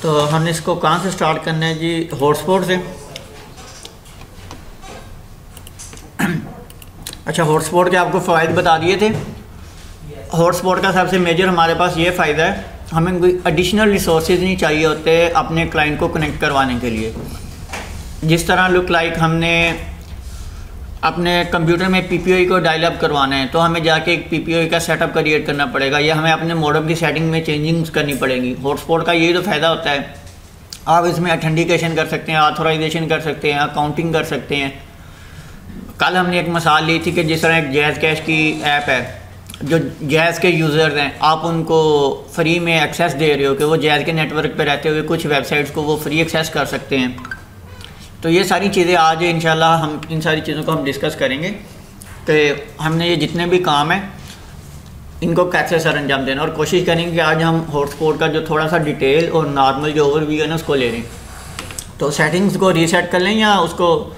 तो हमने इसको कहाँ से स्टार्ट करना है जी? हॉटस्पॉट से। अच्छा, हॉटस्पॉट के आपको फ़ायदे बता दिए थे। हॉटस्पॉट का सबसे मेजर हमारे पास ये फ़ायदा है, हमें कोई एडिशनल रिसोर्सेज नहीं चाहिए होते अपने क्लाइंट को कनेक्ट करवाने के लिए। जिस तरह लुक लाइक हमने अपने कंप्यूटर में पीपीओई को डायल अप करवाना है तो हमें जाके एक पीपीओई का सेटअप क्रिएट करना पड़ेगा, या हमें अपने मॉडेम की सेटिंग में चेंजिंग्स करनी पड़ेगी। हॉटस्पॉट का ये तो फ़ायदा होता है, आप इसमें ऑथेंटिकेशन कर सकते हैं, ऑथोराइजेशन कर सकते हैं, अकाउंटिंग कर सकते हैं। कल हमने एक मिसाल ली थी कि जिस तरह एक जैज़ कैश की ऐप है, जो जैज़ के यूज़र्स हैं आप उनको फ्री में एक्सेस दे रहे हो कि वो जैज़ के नेटवर्क पे रहते हुए कुछ वेबसाइट्स को वो फ्री एक्सेस कर सकते हैं। तो ये सारी चीज़ें आज इंशाल्लाह हम इन सारी चीज़ों को हम डिस्कस करेंगे कि हमने ये जितने भी काम हैं इनको कैसे सर अंजाम देना, और कोशिश करेंगे कि आज हम हॉटस्पॉट का जो थोड़ा सा डिटेल और नॉर्मल जो ओवरव्यू है ना उसको ले लें। तो सेटिंग्स को रीसेट कर लें या उसको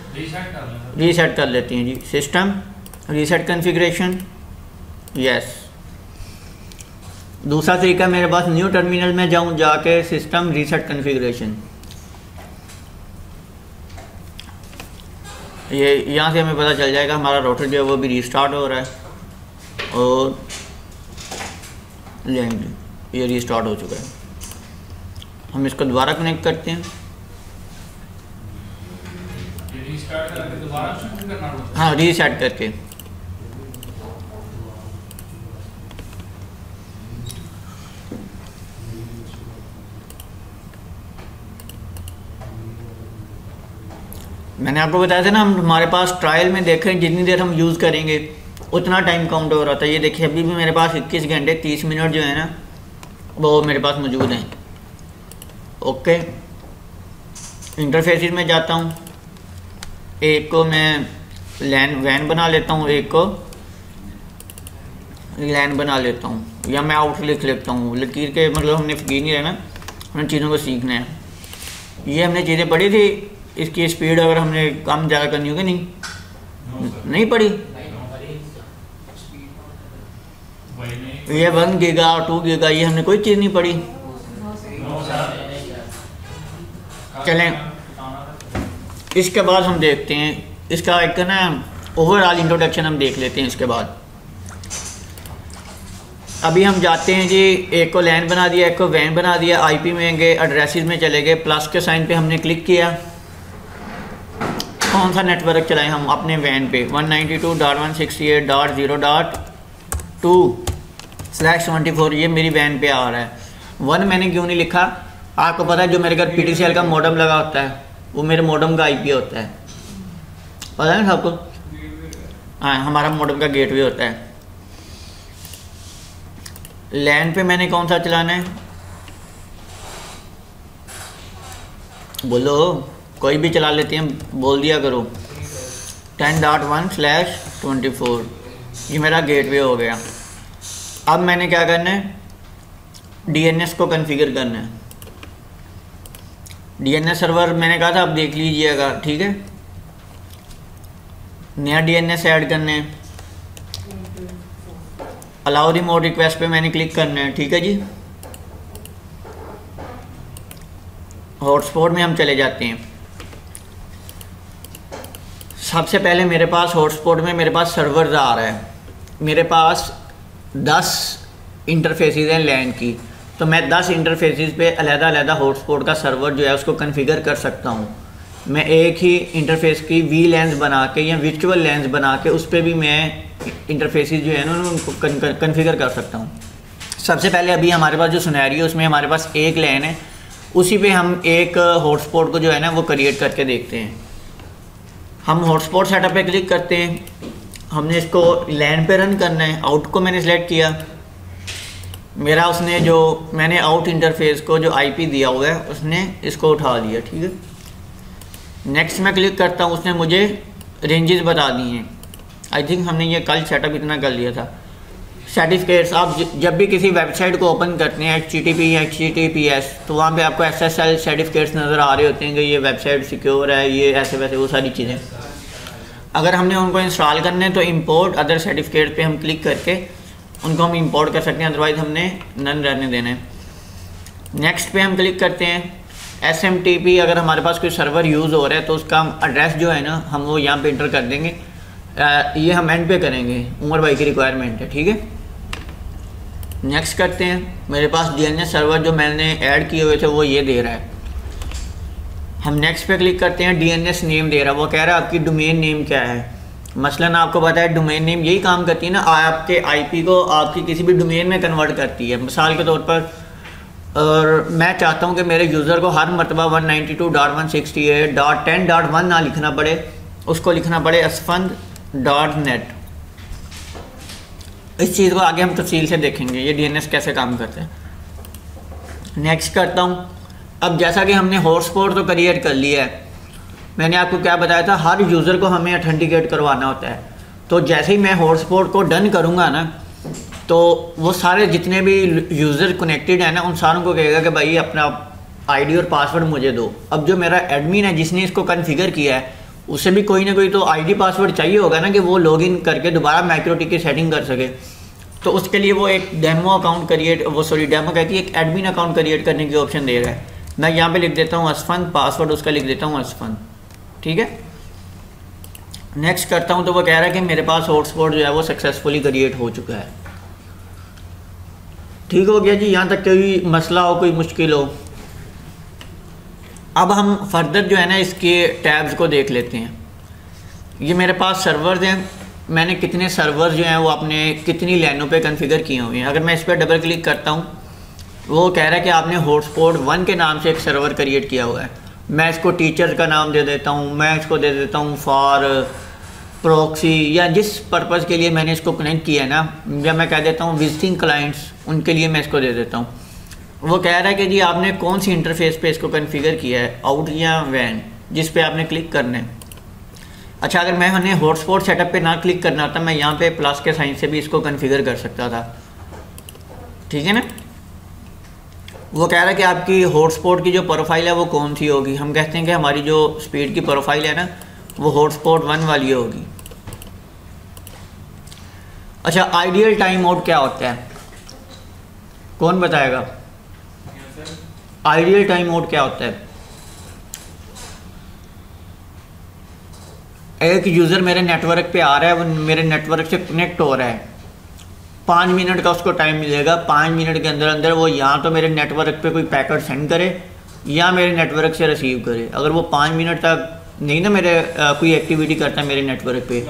रीसेट कर लेती हैं जी। System reset configuration, yes. दूसरा तरीका मेरे पास न्यू टर्मिनल में जाऊं, जाके सिस्टम रीसेट कॉन्फ़िगरेशन, ये यहाँ से हमें पता चल जाएगा हमारा राउटर जो है वो भी रीस्टार्ट हो रहा है, और ये रीस्टार्ट हो चुका है। हम इसको दोबारा कनेक्ट करते हैं। हाँ, रीसेट करके। मैंने आपको बताया था ना, हम हमारे पास ट्रायल में देखें जितनी देर हम यूज़ करेंगे उतना टाइम काउंट हो रहा था। ये देखिए अभी भी मेरे पास 21 घंटे 30 मिनट जो है ना वो मेरे पास मौजूद हैं। ओके, इंटरफेसिस में जाता हूँ, एक को मैं वैन बना लेता हूँ, एक को लैन बना लेता हूँ, या मैं आउट लिख लेता हूँ। लकीर के मतलब हमने फ़कीर नहीं रहना, हमने चीज़ों को सीखना है। ये हमने चीज़ें पढ़ी थी, इसकी स्पीड अगर हमने कम ज़्यादा करनी होगी, नहीं पढ़ी। ये 1 गीगा 2 गीगा ये हमने कोई चीज़ नहीं पढ़ी। चलें, इसके बाद हम देखते हैं इसका एक ना ओवरऑल इंट्रोडक्शन हम देख लेते हैं। इसके बाद अभी हम जाते हैं जी, एक को लैन बना दिया, एक को वैन बना दिया, आईपी में गए, एड्रेसेस में चले गए, प्लस के साइन पे हमने क्लिक किया। कौन सा नेटवर्क चलाएं हम? अपने वैन पे 192.168.0.2/24 ये मेरी वैन पे आ रहा है। 1 मैंने क्यों नहीं लिखा? आपको पता है जो मेरे घर PTCL का मॉडम लगा होता है वो मेरे मॉडम का IP होता है, पता है ना आपको? हाँ, हमारा मॉडम का गेटवे होता है। लैन पे मैंने कौन सा चलाना है? बोलो, कोई भी चला लेते हैं, बोल दिया करो। 10.1/24 ये मेरा गेटवे हो गया। अब मैंने क्या करना है? DNS को कॉन्फ़िगर करना है। DNS सर्वर मैंने कहा था, आप देख लीजिएगा, ठीक है। नया DNS ऐड करना है, अलाउ रिमोट रिक्वेस्ट पे मैंने क्लिक करना है, ठीक है जी। हॉटस्पॉट में हम चले जाते हैं। सबसे पहले मेरे पास हॉटस्पॉट में मेरे पास सर्वर आ रहा है, मेरे पास 10 इंटरफेसेस हैं लैन की, तो मैं 10 इंटरफेसेस पे अलग-अलग हॉटस्पॉट का सर्वर जो है उसको कॉन्फ़िगर कर सकता हूँ। मैं एक ही इंटरफेस की VLANs बना के या वर्चुअल LANs बना के उस पर भी मैं इंटरफेसेस जो है ना उनको कॉन्फ़िगर कर सकता हूँ। सबसे पहले अभी हमारे पास जो सिनेरियो उसमें हमारे पास एक LAN है, उसी पे हम एक हॉटस्पॉट को जो है ना वो क्रिएट करके देखते हैं। हम हॉटस्पॉट सेटअप पे क्लिक करते हैं, हमने इसको LAN पे रन करना है। आउट को मैंने सेलेक्ट किया, मेरा उसने जो मैंने आउट इंटरफेस को जो IP दिया हुआ है उसने इसको उठा लिया, ठीक है। नेक्स्ट में क्लिक करता हूँ, उसने मुझे रेंजेस बता दी हैं। आई थिंक हमने ये कल सेटअप इतना कर लिया था। सर्टिफिकेट्स, आप जब भी किसी वेबसाइट को ओपन करते हैं HTTP या HTTPS तो वहाँ पे आपको SSL सर्टिफिकेट्स नज़र आ रहे होते हैं कि ये वेबसाइट सिक्योर है, ये ऐसे वैसे वो सारी चीज़ें। अगर हमने उनको इंस्टॉल करने हैं तो इंपोर्ट अदर सर्टिफिकेट पे हम क्लिक करके उनको हम इंपोर्ट कर सकते हैं, अदरवाइज़ हमने नन रहने देना है। नेक्स्ट पे हम क्लिक करते हैं। SMTP अगर हमारे पास कोई सर्वर यूज़ हो रहा है तो उसका एड्रेस जो है ना हम वो यहाँ पे इंटर कर देंगे। ये हम एंड पे करेंगे, उमर भाई की रिक्वायरमेंट है, ठीक है। नेक्स्ट करते हैं। मेरे पास DNS सर्वर जो मैंने ऐड किए हुए थे वो ये दे रहा है। हम नेक्स्ट पे क्लिक करते हैं। DNS नेम दे रहा है, वो कह रहा है आपकी डोमेन नेम क्या है। मसलन आपको पता है डोमेन नेम यही काम करती है ना, आपके IP को आपकी किसी भी डोमेन में कन्वर्ट करती है। मिसाल के तौर पर और मैं चाहता हूँ कि मेरे यूज़र को हर मरतबा 192.168.10.1 ना लिखना पड़े, उसको लिखना पड़े asfand.net। इस चीज़ को आगे हम तफसील से देखेंगे ये DNS कैसे काम करते हैं। नेक्स्ट करता हूँ। अब जैसा कि हमने हॉटस्पॉट तो क्रिएट कर लिया है, मैंने आपको क्या बताया था, हर यूज़र को हमें ऑथेंटिकेट करवाना होता है। तो जैसे ही मैं हॉटस्पॉट को डन करूँगा ना तो वो सारे जितने भी यूज़र कनेक्टेड है ना उन सारों को कहेगा कि भाई अपना ID और पासवर्ड मुझे दो। अब जो मेरा एडमिन है जिसने इसको कॉन्फ़िगर किया है उसे भी कोई ना कोई तो ID पासवर्ड चाहिए होगा ना कि वो लॉगिन करके दोबारा MikroTik की सेटिंग कर सके। तो उसके लिए वो एक डेमो अकाउंट क्रिएट डेमो कहती है एक एडमिन अकाउंट क्रिएट करने की ऑप्शन दे रहा है। मैं यहाँ पे लिख देता हूँ asfand, पासवर्ड उसका लिख देता हूँ asfand, ठीक है। नेक्स्ट करता हूँ तो वो कह रहा है कि मेरे पास हॉटस्पॉट जो है वो सक्सेसफुली क्रिएट हो चुका है। ठीक हो गया जी, यहाँ तक कोई मसला हो, कोई मुश्किल हो। अब हम फर्दर जो है ना इसके टैब्स को देख लेते हैं। ये मेरे पास सर्वर्स हैं, मैंने कितने सर्वर जो हैं वो अपने कितनी लाइनों पे कॉन्फ़िगर किए हुए हैं। अगर मैं इस पर डबल क्लिक करता हूँ वो कह रहा है कि आपने हॉटस्पॉट 1 के नाम से एक सर्वर क्रिएट किया हुआ है। मैं इसको टीचर का नाम दे देता हूँ, मैं इसको दे देता हूँ फॉर प्रॉक्सी, या जिस पर्पज़ के लिए मैंने इसको कनेक्ट किया है ना, या मैं कह देता हूँ विजिटिंग क्लाइंट्स, उनके लिए मैं इसको दे देता हूँ। वो कह रहा है कि जी आपने कौन सी इंटरफेस पे इसको कॉन्फ़िगर किया है, आउट या वैन, जिस पे आपने क्लिक करना है। अच्छा, अगर मैंने हॉटस्पॉट सेटअप पे ना क्लिक करना था, मैं यहाँ पे प्लस के साइन से भी इसको कॉन्फ़िगर कर सकता था, ठीक है ना। वो कह रहा है कि आपकी हॉटस्पॉट की जो प्रोफाइल है वो कौन सी होगी। हम कहते हैं कि हमारी जो स्पीड की प्रोफाइल है ना वो हॉटस्पॉट 1 वाली होगी। अच्छा, आइडियल टाइम आउट क्या होता है, कौन बताएगा? आइडियल टाइम आउट क्या होता है? एक यूज़र मेरे नेटवर्क पे आ रहा है, वो मेरे नेटवर्क से कनेक्ट हो रहा है, 5 मिनट का उसको टाइम मिलेगा। 5 मिनट के अंदर अंदर वो या तो मेरे नेटवर्क पे कोई पैकेट सेंड करे या मेरे नेटवर्क से रिसीव करे। अगर वो 5 मिनट तक नहीं ना मेरे कोई एक्टिविटी करता है मेरे नेटवर्क पे,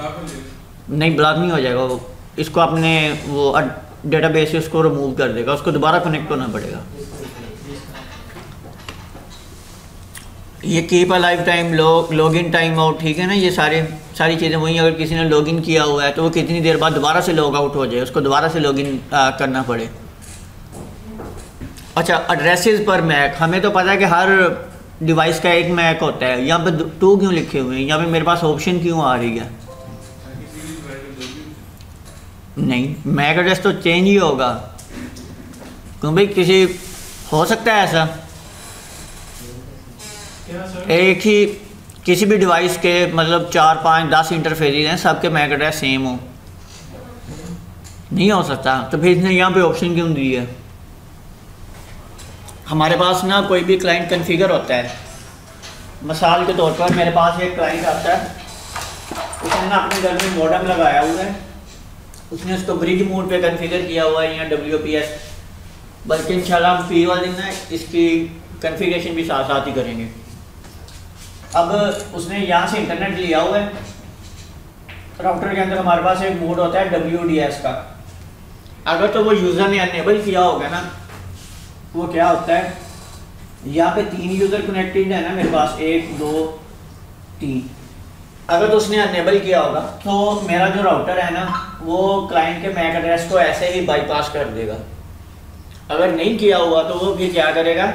नहीं, ब्लॉक नहीं हो जाएगा वो, इसको अपने वो डेटाबेस से उसको रिमूव कर देगा, उसको दोबारा कनेक्ट होना पड़ेगा। ये keep a life time, login time out, ठीक है ना। ये सारी चीज़ें वहीं, अगर किसी ने लॉगिन किया हुआ है तो वो कितनी देर बाद दोबारा से लॉग आउट हो जाए, उसको दोबारा से लॉगिन करना पड़े। अच्छा, एड्रेसेस पर मैक, हमें तो पता है कि हर डिवाइस का एक मैक होता है। यहाँ पे 2 क्यों लिखे हुए हैं, यहाँ पे मेरे पास ऑप्शन क्यों आ रही है? नहीं, मैक एड्रेस तो चेंज ही होगा, क्यों भाई, किसी हो सकता है ऐसा एक ही किसी भी डिवाइस के मतलब 4, 5, 10 इंटरफेस हैं, सबके मैक एड्रेस सेम हो, नहीं हो सकता। तो फिर इसने यहाँ पे ऑप्शन क्यों दी है? हमारे पास ना कोई भी क्लाइंट कॉन्फ़िगर होता है, मिसाल के तौर पर मेरे पास एक क्लाइंट आता है, उसने ना अपने घर में मॉडेम लगाया हुआ है, उसने उसको ब्रिज मोड पे कॉन्फ़िगर किया हुआ है या WPS, बल्कि इंशाल्लाह हम फ्री वाले दिन ना इसकी कॉन्फ़िगरेशन भी साथ साथ ही करेंगे। अब उसने यहाँ से इंटरनेट लिया हुआ है, राउटर के अंदर हमारे पास एक मोड होता है WDS का। अगर तो वो यूज़र ने अनेबल किया होगा ना, वो क्या होता है, यहाँ पे 3 यूज़र कनेक्टेड है ना मेरे पास, 1, 2, 3। अगर तो उसने अनेबल किया होगा तो मेरा जो राउटर है ना वो क्लाइंट के मैक एड्रेस को ऐसे ही बाईपास कर देगा। अगर नहीं किया हुआ तो वो फिर क्या करेगा,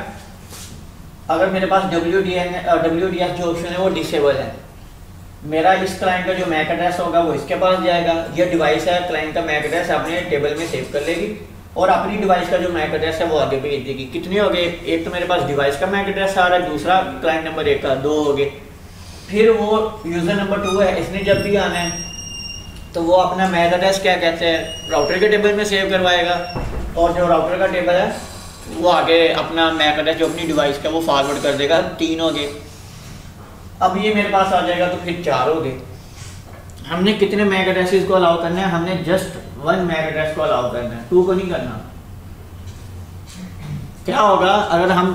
अगर मेरे पास WDS जो ऑप्शन है वो डिसेबल है, मेरा इस क्लाइंट का जो मैक एड्रेस होगा वो इसके पास जाएगा। ये डिवाइस है, क्लाइंट का मैक एड्रेस अपने टेबल में सेव कर लेगी और अपनी डिवाइस का जो मैक एड्रेस है वो आगे भेज देगी। कितने हो गए, एक तो मेरे पास डिवाइस का मैक एड्रेस आ रहा है, दूसरा क्लाइंट नंबर 1 का, 2 हो गए। फिर वो यूज़र नंबर 2 है, इसने जब भी आना है तो वो अपना मैक एड्रेस क्या कहते हैं राउटर के टेबल में सेव करवाएगा, और जो राउटर का टेबल है वो आगे अपना मैक एड्रेस जो अपनी डिवाइस का वो फॉरवर्ड कर देगा, 3 हो गए। अब ये मेरे पास आ जाएगा तो फिर 4 हो गए। हमने कितने मैक एड्रेसेस को अलाउ करना है? हमने जस्ट 1 मैक एड्रेस को अलाउ करना है, 2 को नहीं करना। क्या होगा अगर हम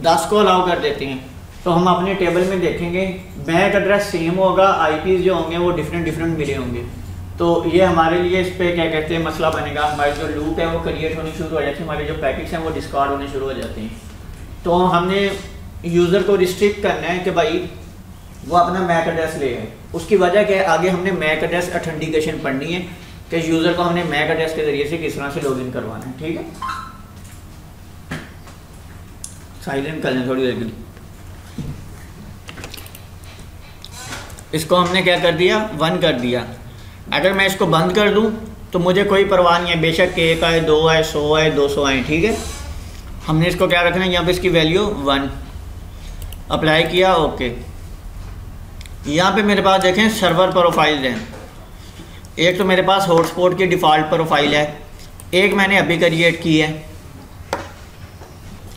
10 को अलाउ कर देते हैं तो हम अपने टेबल में देखेंगे मैक एड्रेस सेम होगा, आईपीज़ जो होंगे वो डिफरेंट मिले होंगे। तो ये हमारे लिए इस पर क्या कहते हैं मसला बनेगा, हमारे जो लूप है वो क्रिएट होनी शुरू हो जाती है, हमारे जो पैकेट्स हैं वो डिस्कार्ड होने शुरू हो जाते हैं। तो हमने यूज़र को रिस्ट्रिक्ट करना है कि भाई वो अपना मैक एड्रेस ले आए। उसकी वजह क्या है, आगे हमने मैक एड्रेस ऑथेंटिकेशन पढ़नी है कि यूज़र को हमने मैक एड्रेस के ज़रिए से किस तरह से लॉगिन करवाना है। ठीक है, साइलेंट कर लें थोड़ी देर के लिए। इसको हमने क्या कर दिया, 1 कर दिया। अगर मैं इसको बंद कर दूं तो मुझे कोई परवाह नहीं है, बेशक 1 आए, 2 आए, 100 आए, 200 आए। ठीक है, हमने इसको क्या रखना है, यहाँ पे इसकी वैल्यू 1 अप्लाई किया, ओके। यहाँ पे मेरे पास देखें सर्वर प्रोफाइल हैं। एक तो मेरे पास हॉटस्पॉट की डिफ़ॉल्ट प्रोफाइल है, एक मैंने अभी क्रिएट की है।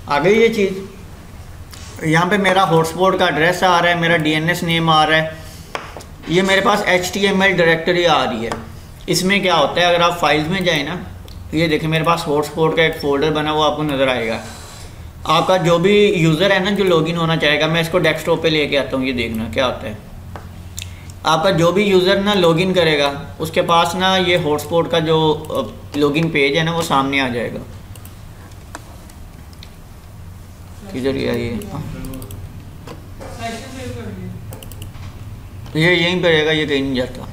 आ गई ये चीज़। यहाँ पे मेरा हॉटस्पॉट का एड्रेस आ रहा है, मेरा DNS नेम आ रहा है, ये मेरे पास HTML डायरेक्टरी आ रही है। इसमें क्या होता है, अगर आप फाइल्स में जाएँ ना, ये देखें मेरे पास हॉटस्पॉट का एक फ़ोल्डर बना हुआ आपको नज़र आएगा। आपका जो भी यूज़र है ना जो लॉगिन होना चाहेगा, मैं इसको डेस्कटॉप पे लेके आता हूँ, ये देखना क्या होता है। आपका जो भी यूज़र ना लॉगिन करेगा उसके पास ना ये हॉटस्पॉट का जो लॉगिन पेज है ना वो सामने आ जाएगा। किधर ये यहीं पर रहेगा, ये कहीं नहीं जाता।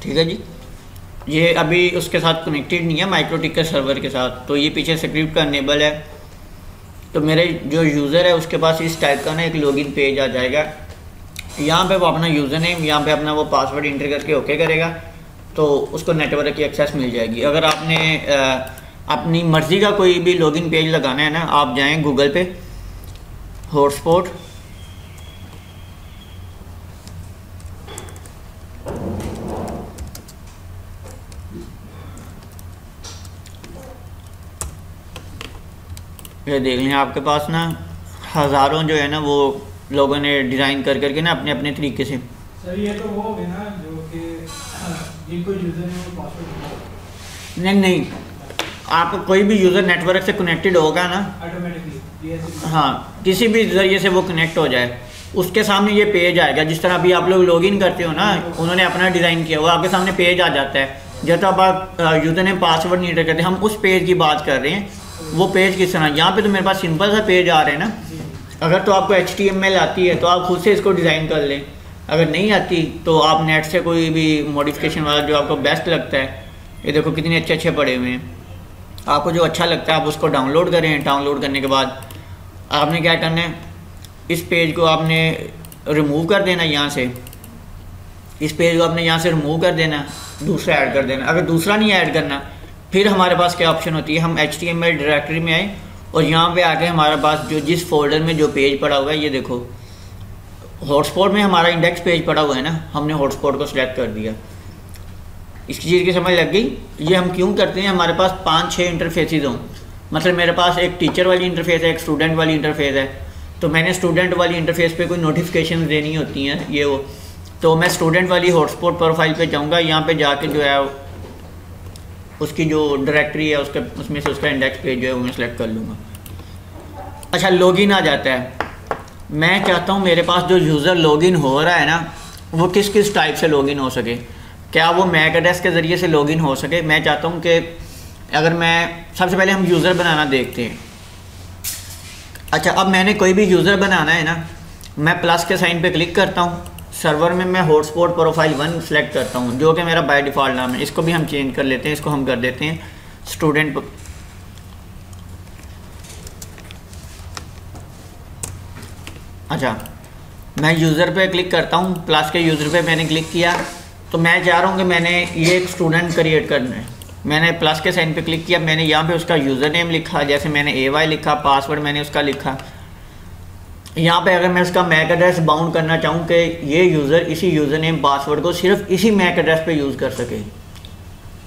ठीक है जी, ये अभी उसके साथ कनेक्टेड नहीं है माइक्रोटिक के सर्वर के साथ, तो ये पीछे स्क्रिप्ट का इनेबल है। तो मेरे जो यूज़र है उसके पास इस टाइप का ना एक लॉगिन पेज आ जाएगा। यहाँ पे वो अपना यूज़र नेम, यहाँ पे अपना वो पासवर्ड इंटर करके ओके करेगा तो उसको नेटवर्क की एक्सेस मिल जाएगी। अगर आपने अपनी मर्ज़ी का कोई भी लॉगिन पेज लगाना है ना, आप जाएं गूगल पे हॉटस्पॉट, ये देख लें आपके पास ना हज़ारों जो है ना वो लोगों ने डिज़ाइन कर करके ना अपने अपने तरीके से। सर ये तो वो हो गया ना जो कि जिनको यूज़र ने वो पासवर्ड नहीं, आप कोई भी यूज़र नेटवर्क से कनेक्टेड होगा ना ऑटोमेटिकली, हाँ किसी भी ज़रिए से वो कनेक्ट हो जाए, उसके सामने ये पेज आएगा। जिस तरह अभी आप लोग लॉगिन करते हो ना, उन्होंने अपना डिज़ाइन किया हुआ, आपके सामने पेज आ जाता है। जब तक आप यूज़र ने पासवर्ड नहीं एंटर करते, हम उस पेज की बात कर रहे हैं। वो पेज किस तरह, यहाँ पे तो मेरे पास सिंपल सा पेज आ रहा है ना। अगर तो आपको HTML आती है तो आप खुद से इसको डिज़ाइन कर लें, अगर नहीं आती तो आप नेट से कोई भी मॉडिफिकेशन वाला जो आपको बेस्ट लगता है, ये देखो कितने अच्छे अच्छे पड़े हुए हैं, आपको जो अच्छा लगता है आप उसको डाउनलोड करें। डाउनलोड करने के बाद आपने क्या करना है, इस पेज को आपने रिमूव कर देना, यहाँ से इस पेज को आपने यहाँ से रिमूव कर देना, दूसरा ऐड कर देना। अगर दूसरा नहीं ऐड करना, फिर हमारे पास क्या ऑप्शन होती है, हम HTML डायरेक्टरी में आए और यहाँ पे आके हमारे पास जो जिस फोल्डर में जो पेज पड़ा हुआ है, ये देखो हॉटस्पॉट में हमारा इंडेक्स पेज पड़ा हुआ है ना, हमने हॉटस्पॉट को सिलेक्ट कर दिया। इसकी चीज़ की समझ लग गई। ये हम क्यों करते हैं, हमारे पास 5-6 इंटरफेसेस हों, मतलब मेरे पास एक टीचर वाली इंटरफेस है, एक स्टूडेंट वाली इंटरफेस है, तो मैंने स्टूडेंट वाली इंटरफेस पे कोई नोटिफिकेशन देनी होती हैं ये वो, तो मैं स्टूडेंट वाली हॉटस्पॉट प्रोफाइल पे जाऊँगा, यहाँ पे जाके जो है उसकी जो डायरेक्टरी है उसमें से उसका इंडेक्स पेज जो है वो मैं सिलेक्ट कर लूँगा। अच्छा, लॉगिन आ जाता है। मैं चाहता हूँ मेरे पास जो यूज़र लॉगिन हो रहा है ना, वो किस किस टाइप से लॉगिन हो सके। क्या वो मैक एड्रेस के ज़रिए से लॉगिन हो सके। मैं चाहता हूँ कि अगर मैं सबसे पहले हम यूज़र बनाना देखते हैं। अच्छा, अब मैंने कोई भी यूज़र बनाना है ना, मैं प्लस के साइन पे क्लिक करता हूँ, सर्वर में मैं हॉटस्पॉट प्रोफाइल 1 सेलेक्ट करता हूँ, जो कि मेरा बाय डिफ़ॉल्ट नाम है। इसको भी हम चेंज कर लेते हैं, इसको हम कर देते हैं स्टूडेंट। अच्छा, मैं यूज़र पे क्लिक करता हूँ, प्लस के यूज़र पे मैंने क्लिक किया, तो मैं चाह रहा हूँ कि मैंने ये एक स्टूडेंट क्रिएट करना है। मैंने प्लस के साइन पे क्लिक किया, मैंने यहाँ पे उसका यूज़र नेम लिखा, जैसे मैंने AY लिखा, पासवर्ड मैंने उसका लिखा। यहाँ पे अगर मैं इसका मैक एड्रेस बाउंड करना चाहूँ कि ये यूज़र इसी यूज़र नेम पासवर्ड को सिर्फ इसी मैक एड्रेस पे यूज़ कर सके,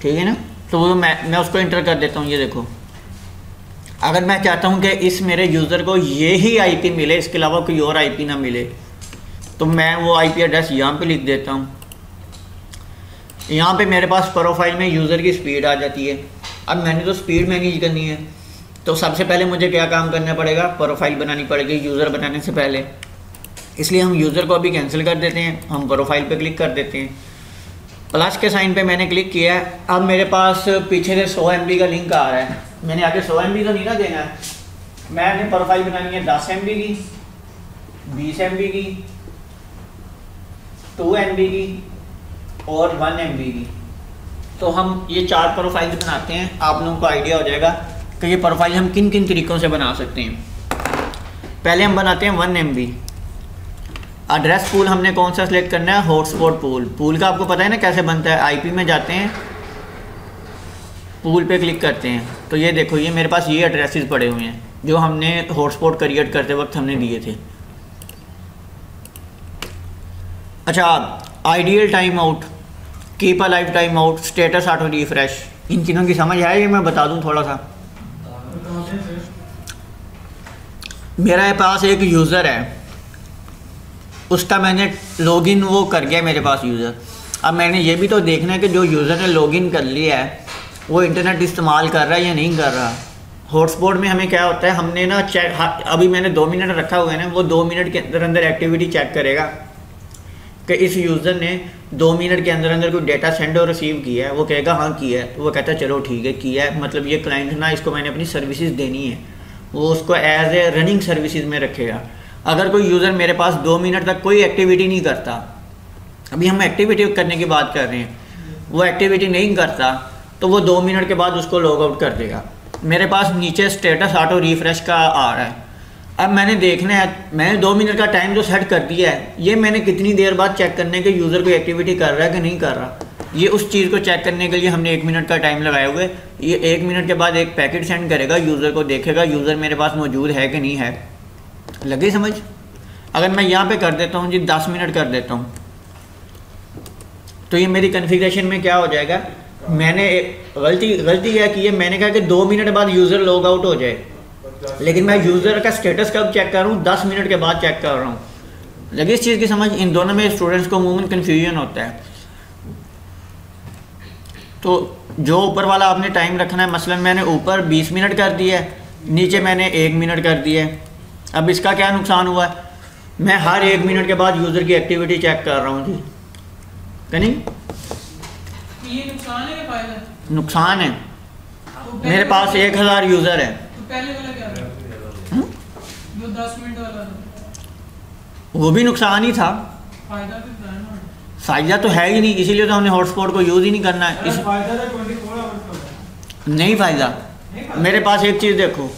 ठीक है ना, तो वो मैं उसको इंटर कर देता हूँ। ये देखो, अगर मैं चाहता हूँ कि इस मेरे यूज़र को ये ही आईपी मिले, इसके अलावा कोई और आईपी ना मिले, तो मैं वो आईपी एड्रेस यहाँ पे लिख देता हूँ। यहाँ पे मेरे पास प्रोफाइल में यूज़र की स्पीड आ जाती है। अब मैंने तो स्पीड मैनेज करनी है, तो सबसे पहले मुझे क्या काम करना पड़ेगा, प्रोफाइल बनानी पड़ेगी यूज़र बनाने से पहले। इसलिए हम यूज़र को अभी कैंसिल कर देते हैं, हम प्रोफाइल पे क्लिक कर देते हैं। प्लस के साइन पे मैंने क्लिक किया है। अब मेरे पास पीछे से 100 MB का लिंक आ रहा है, मैंने आगे 100 MB तो नहीं ना देना है। मैंने प्रोफाइल बनानी है 10 MB की, 20 MB की, 2 MB की और 1 MB की। तो हम ये 4 प्रोफाइल बनाते हैं, आप लोगों को आइडिया हो जाएगा कि ये प्रोफाइल हम किन किन तरीक़ों से बना सकते हैं। पहले हम बनाते हैं 1 MB। एड्रेस पूल हमने कौन सा सिलेक्ट करना है, हॉटस्पॉट पूल। पूल का आपको पता है ना कैसे बनता है, आईपी में जाते हैं, पूल पे क्लिक करते हैं, तो ये देखो ये मेरे पास ये एड्रेसेस पड़े हुए हैं जो हमने हॉटस्पॉट क्रिएट करते वक्त हमने दिए थे। अच्छा, ideal time out, keep a life time out, status auto refresh, इन चीज़ों की समझ है, ये मैं बता दूं थोड़ा सा। मेरे पास एक यूज़र है, उसका मैंने लॉगिन वो कर गया मेरे पास यूज़र। अब मैंने ये भी तो देखना है कि जो यूज़र ने लॉगिन कर लिया है वो इंटरनेट इस्तेमाल कर रहा है या नहीं कर रहा। हॉटस्पॉट में हमें क्या होता है, हमने ना चेक, अभी मैंने 2 मिनट रखा हुआ है ना, वो 2 मिनट के अंदर अंदर एक्टिविटी चेक करेगा कि इस यूज़र ने 2 मिनट के अंदर अंदर कोई डेटा सेंड और रिसीव किया है। वो कहेगा हाँ किया है, तो वो कहता है चलो ठीक है किया है, मतलब ये क्लाइंट ना, इसको मैंने अपनी सर्विसेज देनी है, वो उसको एज ए रनिंग सर्विसेज में रखेगा। अगर कोई यूज़र मेरे पास 2 मिनट तक कोई एक्टिविटी नहीं करता, अभी हम एक्टिविटी करने की बात कर रहे हैं, वो एक्टिविटी नहीं करता तो वो 2 मिनट के बाद उसको लॉग आउट कर देगा। मेरे पास नीचे स्टेटस ऑटो रिफ्रेश का आ रहा है। अब मैंने देखना है, मैंने 2 मिनट का टाइम जो सेट कर दिया है, ये मैंने कितनी देर बाद चेक करने के यूज़र कोई एक्टिविटी कर रहा है कि नहीं कर रहा। ये उस चीज़ को चेक करने के लिए हमने 1 मिनट का टाइम लगाया हुआ है। ये 1 मिनट के बाद एक पैकेट सेंड करेगा, यूज़र को देखेगा यूज़र मेरे पास मौजूद है कि नहीं है। लगी समझ? अगर मैं यहाँ पे कर देता हूँ जी 10 मिनट कर देता हूँ, तो ये मेरी कॉन्फ़िगरेशन में क्या हो जाएगा, मैंने गलती क्या की है, मैंने कहा कि 2 मिनट बाद यूज़र लॉग आउट हो जाए, लेकिन मैं यूज़र का स्टेटस कब चेक कर रहा हूँ, 10 मिनट के बाद चेक कर रहा हूँ। लगी इस चीज़ की समझ? इन दोनों में स्टूडेंट्स को अमूमन कन्फ्यूजन होता है। तो जो ऊपर वाला आपने टाइम रखना है, मसलन मैंने ऊपर 20 मिनट कर दिया है, नीचे मैंने 1 मिनट कर दिया है। अब इसका क्या नुकसान हुआ है, मैं हर 1 मिनट के बाद यूज़र की एक्टिविटी चेक कर रहा हूँ जी, नहीं? ये नुकसान है या फायदा? नुकसान है। मेरे पास 1000 यूज़र है। तो पहले वाला क्या था? जो 10 मिनट वाला था, वो भी नुकसान ही था। फायदा भी था ना? फायदा तो है ही नहीं, इसीलिए तो हमने हॉटस्पॉट को यूज़ ही नहीं करना है। फायदा तो 24 आवर्स का है। नहीं फ़ायदा। मेरे पास एक चीज़ देखो,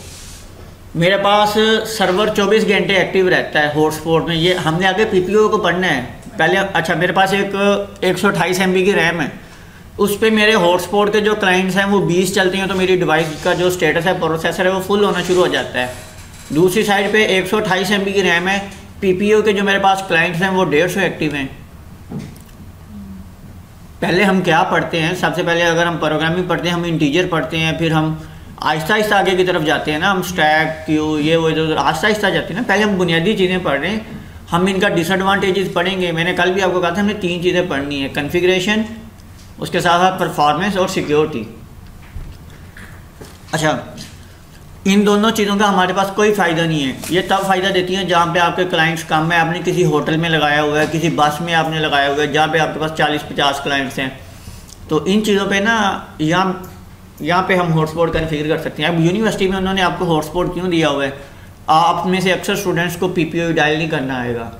मेरे पास सर्वर 24 घंटे एक्टिव रहता है हॉटस्पॉट में। ये हमने आगे पीपीओ को पढ़ना है पहले। अच्छा, मेरे पास एक 128 MB की रैम है, उस पर मेरे हॉटस्पॉट के जो क्लाइंट्स हैं वो 20 चलते हैं, तो मेरी डिवाइस का जो स्टेटस है, प्रोसेसर है, वो फुल होना शुरू हो जाता है। दूसरी साइड पे 128 MB की रैम है, पीपीओ के जो मेरे पास क्लाइंट्स हैं वो 150 एक्टिव हैं। पहले हम क्या पढ़ते हैं, सबसे पहले अगर हम प्रोग्रामिंग पढ़ते हैं, हम इंटीजर पढ़ते हैं, फिर हम आहिस्ता आहिस्ता आगे की तरफ जाते हैं ना, हम स्टैक क्यू ये वो इधर आहिस्ता आहिस्ता जाते हैं ना। पहले हम बुनियादी चीज़ें पढ़ रहे हैं, हम इनका डिसएडवांटेजेस पढ़ेंगे। मैंने कल भी आपको कहा था हमने 3 चीज़ें पढ़नी है, कॉन्फ़िगरेशन, उसके साथ साथ परफॉर्मेंस और सिक्योरिटी। अच्छा, इन दोनों चीज़ों का हमारे पास कोई फ़ायदा नहीं है। ये तब फ़ायदा देती हैं जहाँ पे आपके क्लाइंट्स कम है, आपने किसी होटल में लगाया हुआ है, किसी बस में आपने लगाया हुआ है, जहाँ पे आपके पास 40-50 क्लाइंट्स हैं। तो इन चीज़ों पे ना यहाँ पे हम हॉटस्पॉट कॉन्फ़िगर कर सकते हैं। अब यूनिवर्सिटी में उन्होंने आपको हॉटस्पॉट क्यों दिया हुआ है, आप में से अक्सर स्टूडेंट्स को पीपीओ डायल नहीं करना आएगा।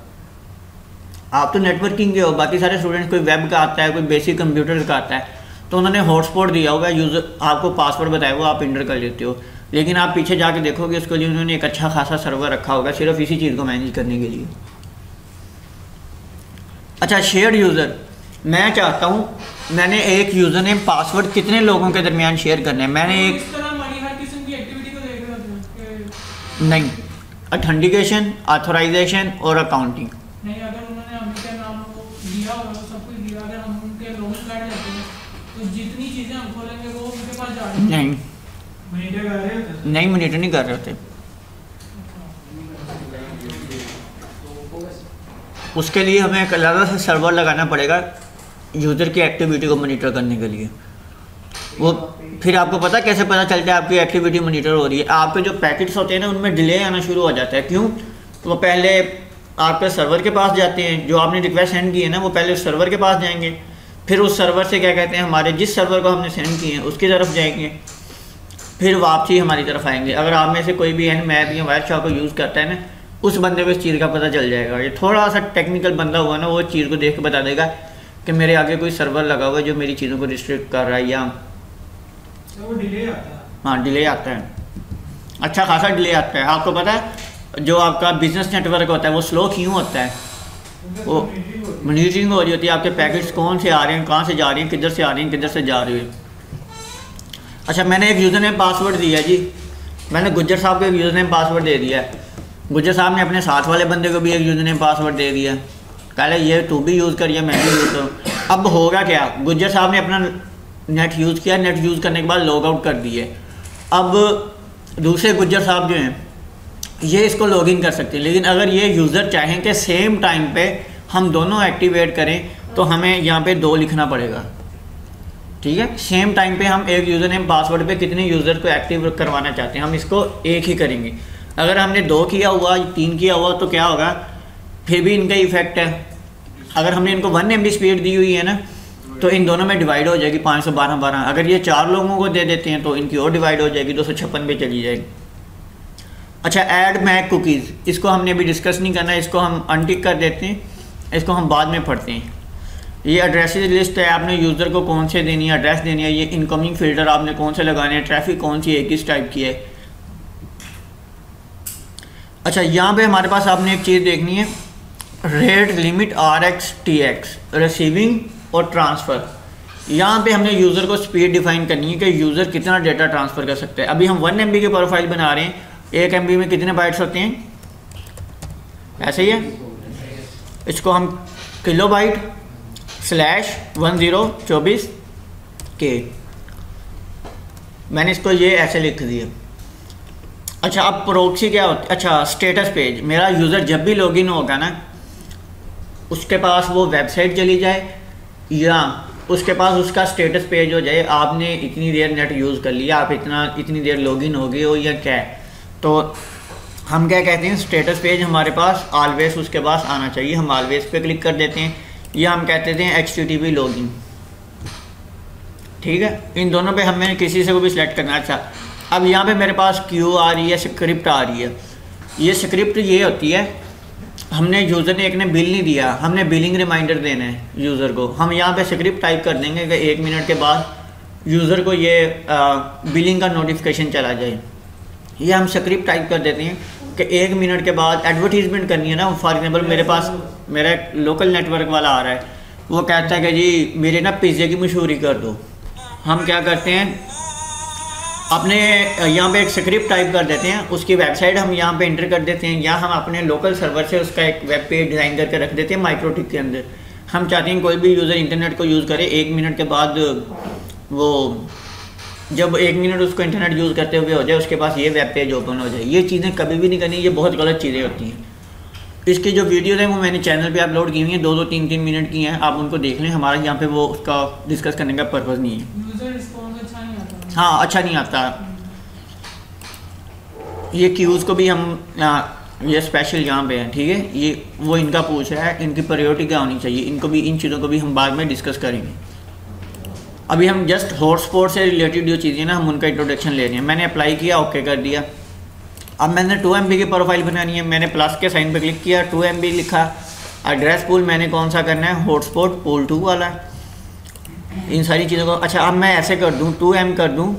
आप तो नेटवर्किंग के हो, बाकी सारे स्टूडेंट्स कोई वेब का आता है, कोई बेसिक कंप्यूटर का आता है, तो उन्होंने हॉटस्पॉट दिया होगा, यूज़र आपको पासवर्ड बताया हुआ, आप इंटर कर लेते हो। लेकिन आप पीछे जाके देखोगे उसके लिए उन्होंने एक अच्छा खासा सर्वर रखा होगा सिर्फ इसी चीज़ को मैनेज करने के लिए। अच्छा, शेयर्ड यूज़र, मैं चाहता हूँ मैंने एक यूज़र नेम पासवर्ड कितने लोगों के दरमियान शेयर करने हैं। मैंने एक इस तरह हमारी हर किस्म की एक्टिविटी को देख रहे होते हैं नहीं, ऑथेंटिकेशन, ऑथराइजेशन और अकाउंटिंग। नहीं, अगर उन्होंने उनके नाम को दिया होगा तो सब कुछ दिया, अगर हम उनके लोन कार्ड लेते हैं तो जितनी चीज़ें हम खोलेंगे वो उनके पास जा रही हैं। नहीं मॉनिटर कर रहे होते? नहीं, मॉनिटर नहीं कर रहे होते। उसके लिए हमें एक अलग से सर्वर लगाना पड़ेगा यूज़र की एक्टिविटी को मॉनिटर करने के लिए। वो फिर आपको पता कैसे पता चलता है आपकी एक्टिविटी मॉनिटर हो रही है? आपके जो पैकेट्स होते हैं ना उनमें डिले आना शुरू हो जाता है। क्यों? वो पहले आपके सर्वर के पास जाते हैं, जो आपने रिक्वेस्ट सेंड की है ना वो पहले उस सर्वर के पास जाएंगे, फिर उस सर्वर से क्या कहते हैं हमारे जिस सर्वर को हमने सेंड किए हैं उसकी तरफ जाएंगे, फिर वापसी हमारी तरफ आएंगे। अगर आप में से कोई भी है मैप या वायरशार्क को यूज़ करता है ना, उस बंदे को इस चीज़ का पता चल जाएगा। ये थोड़ा सा टेक्निकल बंदा हुआ ना वो चीज़ को देख के बता देगा कि मेरे आगे कोई सर्वर लगा हुआ है जो मेरी चीज़ों को रिस्ट्रिक्ट कर रहा है, या वो डिले आता है। हाँ डिले आता है, अच्छा खासा डिले आता है। आपको पता है जो आपका बिजनेस नेटवर्क होता है वो स्लो क्यों होता है? वो मॉनिटरिंग हो रही होती है, आपके पैकेट्स कौन से आ रहे हैं, कहाँ से जा रहे हैं, किधर से आ रहे हैं, किधर से जा रहे हैं। अच्छा, मैंने एक यूज़र नेम पासवर्ड दिया जी, मैंने गुज्जर साहब को एक यूज़र नेम पासवर्ड दे दिया है। गुज्जर साहब ने अपने साथ वाले बंदे को भी एक यूज़र नेम पासवर्ड दे दिया, पहले ये तू भी यूज़ करिए मैं भी यूज़ करूँ। अब होगा क्या, गुज्जर साहब ने अपना नेट यूज़ किया, नेट यूज़ करने के बाद लॉग आउट कर दिए। अब दूसरे गुज्जर साहब जो हैं ये इसको लॉगिन कर सकते हैं, लेकिन अगर ये यूज़र चाहें कि सेम टाइम पे हम दोनों एक्टिवेट करें तो हमें यहाँ पे 2 लिखना पड़ेगा। ठीक है, सेम टाइम पे हम एक यूज़र नेम पासवर्ड पे कितने यूज़र को एक्टिव करवाना चाहते हैं, हम इसको एक ही करेंगे। अगर हमने 2 किया हुआ, 3 किया हुआ तो क्या होगा, फिर भी इनका इफेक्ट है। अगर हमने इनको 1 MB स्पीड दी हुई है ना तो इन दोनों में डिवाइड हो जाएगी 512। अगर ये 4 लोगों को दे देते हैं तो इनकी और डिवाइड हो जाएगी, 256 पे चली जाएगी। अच्छा, ऐड मैक कुकीज़, इसको हमने अभी डिस्कस नहीं करना, इसको हम अनटिक कर देते हैं, इसको हम बाद में पढ़ते हैं। ये एड्रेसेस लिस्ट है, आपने यूज़र को कौन से देनी है, एड्रेस देनी है। ये इनकमिंग फ़िल्टर आपने कौन से लगाने हैं, ट्रैफिक कौन सी है, किस टाइप की है। अच्छा, यहाँ पे हमारे पास आपने एक चीज़ देखनी है, rate limit RX TX, receiving और ट्रांसफ़र। यहाँ पे हमने यूज़र को स्पीड डिफाइन करनी है कि यूज़र कितना डेटा ट्रांसफ़र कर सकता है। अभी हम 1 MB की प्रोफाइल बना रहे हैं, 1 MB में कितने बाइट्स होते हैं, ऐसे ही है। इसको हम किलोबाइट /1024K, मैंने इसको ये ऐसे लिख दिया। अच्छा, अब प्रोक्सी क्या होती है? अच्छा, स्टेटस पेज, मेरा यूज़र जब भी लॉगिन होगा ना उसके पास वो वेबसाइट चली जाए या उसके पास उसका स्टेटस पेज हो जाए, आपने इतनी देर नेट यूज़ कर लिया, आप इतनी देर लॉगिन हो गए हो या क्या है, तो हम क्या कहते हैं, स्टेटस पेज हमारे पास ऑलवेज उसके पास आना चाहिए। हम ऑलवेज पे क्लिक कर देते हैं, या हम कहते हैं HTTP लॉगिन। ठीक है, इन दोनों पे हमें किसी से को भी सिलेक्ट करना। अच्छा, अब यहाँ पे मेरे पास क्यू आ रही है, स्क्रिप्ट आ रही है। ये स्क्रिप्ट ये होती है, हमने यूज़र ने एक ने बिल नहीं दिया, हमने बिलिंग रिमाइंडर देना है यूज़र को। हम यहाँ पे स्क्रिप्ट टाइप कर देंगे कि 1 मिनट के बाद यूज़र को ये बिलिंग का नोटिफिकेशन चला जाए। ये हम स्क्रिप्ट टाइप कर देते हैं कि 1 मिनट के बाद एडवर्टीजमेंट करनी है ना। फॉर एग्जांपल मेरे पास मेरा एक लोकल नेटवर्क वाला आ रहा है, वो कहता है कि जी मेरे ना पिज़्ज़े की मशहूरी कर दो। हम क्या करते हैं, अपने यहाँ पे एक स्क्रिप्ट टाइप कर देते हैं, उसकी वेबसाइट हम यहाँ पे इंटर कर देते हैं, या हम अपने लोकल सर्वर से उसका एक वेब पेज डिज़ाइन करके रख देते हैं माइक्रोटिक के अंदर। हम चाहते हैं कोई भी यूज़र इंटरनेट को यूज़ करे, 1 मिनट के बाद वो जब 1 मिनट उसको इंटरनेट यूज़ करते हुए हो जाए उसके पास ये वेब पेज ओपन हो जाए। ये चीज़ें कभी भी नहीं करनी, ये बहुत गलत चीज़ें होती हैं। इसकी जो वीडियोज़ हैं वो मैंने चैनल पे अपलोड की हुई हैं, 2-2, 3-3 मिनट की हैं, आप उनको देख लें। हमारा यहाँ पे वो उसका डिस्कस करने का पर्पज़ नहीं है। यूज़र रिस्पॉन्स अच्छा नहीं आता। हाँ, अच्छा नहीं आता। ये क्यूज़ को भी हम ये स्पेशल यहाँ पे हैं, ठीक है। ये वो इनका पूछ रहा है, इनकी प्रायोरिटी क्या होनी चाहिए, इनको भी, इन चीज़ों को भी हम बाद में डिस्कस करेंगे। अभी हम जस्ट हॉटस्पॉट से रिलेटेड जो चीज़ें ना हम उनका इंट्रोडक्शन ले रहे हैं। मैंने अप्लाई किया, ओके कर दिया। अब मैंने 2 MB की प्रोफाइल बनानी है, मैंने प्लस के साइन पे क्लिक किया, 2 MB लिखा। एड्रेस पूल मैंने कौन सा करना है, हॉटस्पॉट पूल 2 वाला। इन सारी चीज़ों को, अच्छा अब मैं ऐसे कर दूँ, 2M कर दूँ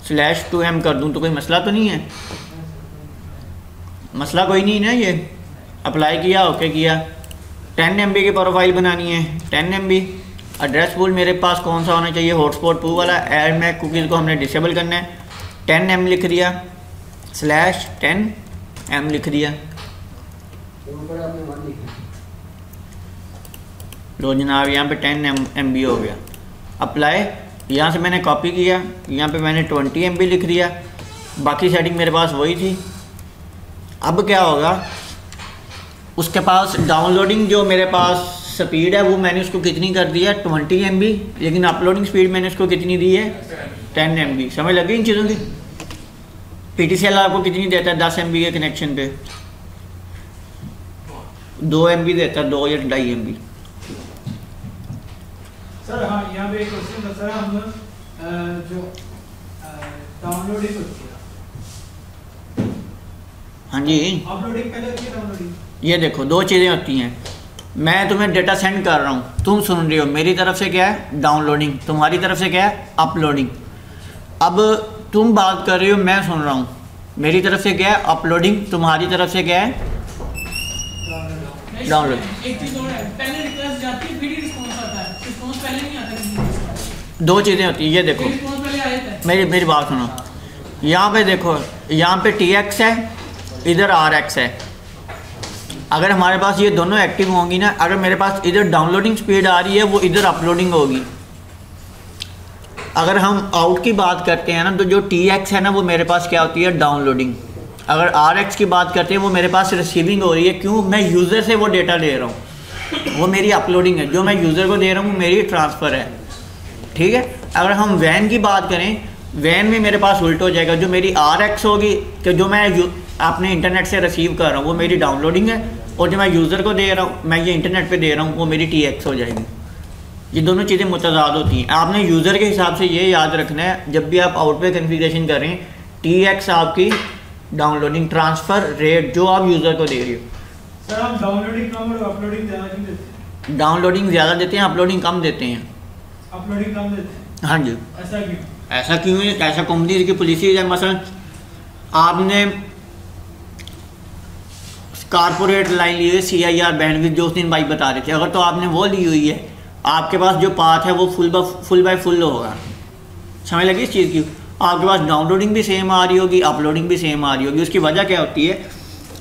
/2M कर दूँ तो कोई मसला तो नहीं है, मसला कोई नहीं ना। ये अप्लाई किया, ओके किया। 10 MB की प्रोफाइल बनानी है, 10 MB। एड्रेस पूल मेरे पास कौन सा होना चाहिए, हॉटस्पॉट 2 वाला। ऐड मैक कुकीज़ को हमने डिसेबल करना है, 10M लिख दिया, /10 एम लिख दिया, लो जनाब यहाँ पे 10 MB हो गया। अप्लाई, यहाँ से मैंने कॉपी किया, यहाँ पे मैंने 20 MB लिख दिया, बाकी सेटिंग मेरे पास वही थी। अब क्या होगा, उसके पास डाउनलोडिंग जो मेरे पास स्पीड है वो मैंने उसको कितनी कर दी है 20 MB, लेकिन अपलोडिंग स्पीड मैंने उसको कितनी दी है 10 MB। समझ लगी इन चीज़ों की। PTCL आपको कितनी देता है 10 MB के कनेक्शन पे, 2 MB देता है, 2 या 2.5 MB। सर हाँ, यहाँ पे एक क्वेश्चन था सर, हम जो डाउनलोडिंग होती है, हाँ जी, अपलोडिंग पहले होती है डाउनलोडिंग? ये देखो 2 चीज़ें होती हैं। मैं तुम्हें डेटा सेंड कर रहा हूँ, तुम सुन रही हो, मेरी तरफ से क्या है डाउनलोडिंग, तुम्हारी तरफ से क्या है अपलोडिंग। अब तुम बात कर रही हो, मैं सुन रहा हूँ, मेरी तरफ से क्या है अपलोडिंग, तुम्हारी तरफ से क्या है डाउनलोड। एक चीज और है, पहले रिक्वेस्ट जाती है फिर ही रिस्पांस आता है, रिस्पांस पहले नहीं आता किसी का। 2 चीज़ें होती हैं, ये देखो रिस्पांस पहले आ जाता है। मेरी बात सुनो, यहाँ पे देखो, यहाँ पे TX है, इधर RX है। अगर हमारे पास ये दोनों एक्टिव होंगी ना, अगर मेरे पास इधर डाउनलोडिंग स्पीड आ रही है, वो इधर अपलोडिंग होगी। अगर हम आउट की बात करते हैं ना, तो जो TX है ना वो मेरे पास क्या होती है डाउनलोडिंग। अगर RX की बात करते हैं वो मेरे पास रिसीविंग हो रही है। क्यों? मैं यूज़र से वो डेटा ले रहा हूँ, वो मेरी अपलोडिंग है। जो मैं यूज़र को दे रहा हूँ मेरी ट्रांसफ़र है, ठीक है। अगर हम वैन की बात करें, वैन में मेरे पास उल्ट हो जाएगा, जो मेरी RX होगी कि जो मैं अपने इंटरनेट से रिसीव कर रहा हूँ वो मेरी डाउनलोडिंग है, और जो मैं यूज़र को दे रहा हूँ, मैं ये इंटरनेट पे दे रहा हूँ, वो मेरी TX हो जाएगी। ये दोनों चीज़ें मुतज़ाद होती हैं। आपने यूज़र के हिसाब से ये याद रखना है, जब भी आप आउट पे कन्फिगरेशन करें, TX आपकी डाउनलोडिंग ट्रांसफ़र रेट जो आप यूज़र को दे रही हो। सर हम डाउनलोडिंग कम और अपलोडिंग ज़्यादा क्यों देते हैं? डाउनलोडिंग ज़्यादा देते हैं, अपलोडिंग कम देते हैं। अपलोडिंग कम देते हैं? हाँ जी। ऐसा क्यों? ऐसा क्यों है? ऐसा कंपनी की पॉलिसी है। मसलन आपने कारपोरेट लाइन ली है CIR बैंडविड्थ, जो उस दिन भाई बता रहे थे, अगर तो आपने वो ली हुई है, आपके पास जो पाथ है वो फुल बाय फुल होगा। समझ लगी इस चीज़ की? आपके पास डाउनलोडिंग भी सेम आ रही होगी, अपलोडिंग भी सेम आ रही होगी। उसकी वजह क्या होती है,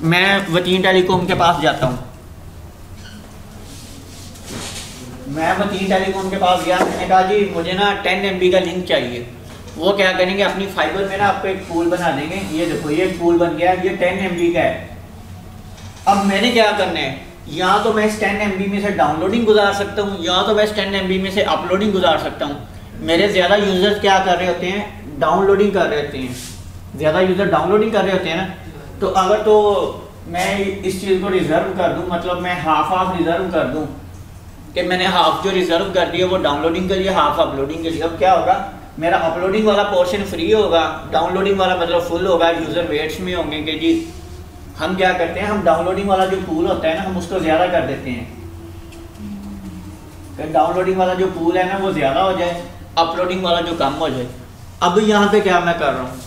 मैं वतीन टेलीकॉम के पास जाता हूँ, मैं वतीन टेलीकॉम के पास गया, मैंने कहा जी मुझे ना 10 MB का लिंक चाहिए। वो क्या करेंगे, अपनी फाइबर में ना आपको एक पूल बना देंगे। ये देखो ये पूल बन गया, ये 10 MB का है। अब मैंने क्या करना है, या तो मैं इस 10 MB में से डाउनलोडिंग गुजार सकता हूँ, या तो मैं इस 10 MB में से अपलोडिंग गुजार सकता हूँ। मेरे ज़्यादा यूज़र्स क्या कर रहे होते हैं, डाउनलोडिंग कर रहे होते हैं। ज़्यादा यूज़र डाउनलोडिंग कर रहे होते हैं ना, तो अगर तो मैं इस चीज़ को रिज़र्व कर दूँ, मतलब मैं हाफ रिज़र्व कर दूँ कि मैंने हाफ जो रिज़र्व कर दिया वो डाउनलोडिंग के लिए, हाफ अपलोडिंग के लिए। अब क्या होगा, मेरा अपलोडिंग वाला पोर्शन फ्री होगा, डाउनलोडिंग वाला मतलब फुल होगा। यूज़र वेट्स में होंगे कि जी हम क्या करते हैं, हम डाउनलोडिंग वाला जो पूल होता है ना, हम उसको ज़्यादा कर देते हैं कि डाउनलोडिंग वाला जो पूल है ना वो ज़्यादा हो जाए, अपलोडिंग वाला जो कम हो जाए। अब यहाँ पे क्या मैं कर रहा हूँ,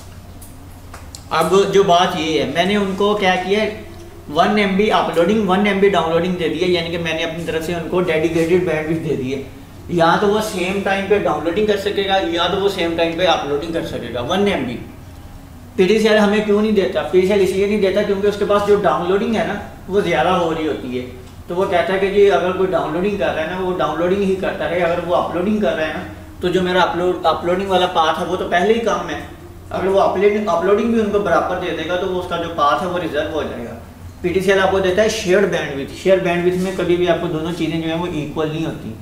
अब जो बात ये है, मैंने उनको क्या किया, 1 MB अपलोडिंग 1 MB डाउनलोडिंग दे दी है, यानी कि मैंने अपनी तरफ से उनको डेडिकेटेड बैंडविड्थ दे दी है। या तो वो सेम टाइम पे डाउनलोडिंग कर सकेगा, या तो वो सेम टाइम पे अपलोडिंग कर सकेगा। 1 MB PTCL हमें क्यों नहीं देता? PTCL इसलिए नहीं देता क्योंकि उसके पास जो डाउनलोडिंग है ना वो ज़्यादा हो रही होती है। तो वो कहता है कि जी अगर कोई डाउनलोडिंग कर रहा है ना, वो डाउनलोडिंग ही करता है। अगर वो अपलोडिंग कर रहा है ना, तो जो मेरा अपलोडिंग वाला पाथ है वो तो पहले ही कम है। अगर वो अपलोडिंग भी उनको बराबर दे देगा तो वो उसका जो पाथ है वो रिजर्व हो जाएगा। PTCL आपको देता है शेयर्ड बैंडविड्थ। शेयर बैंडविड्थ में कभी भी आपको दोनों चीज़ें जो है वो इक्वल नहीं होती,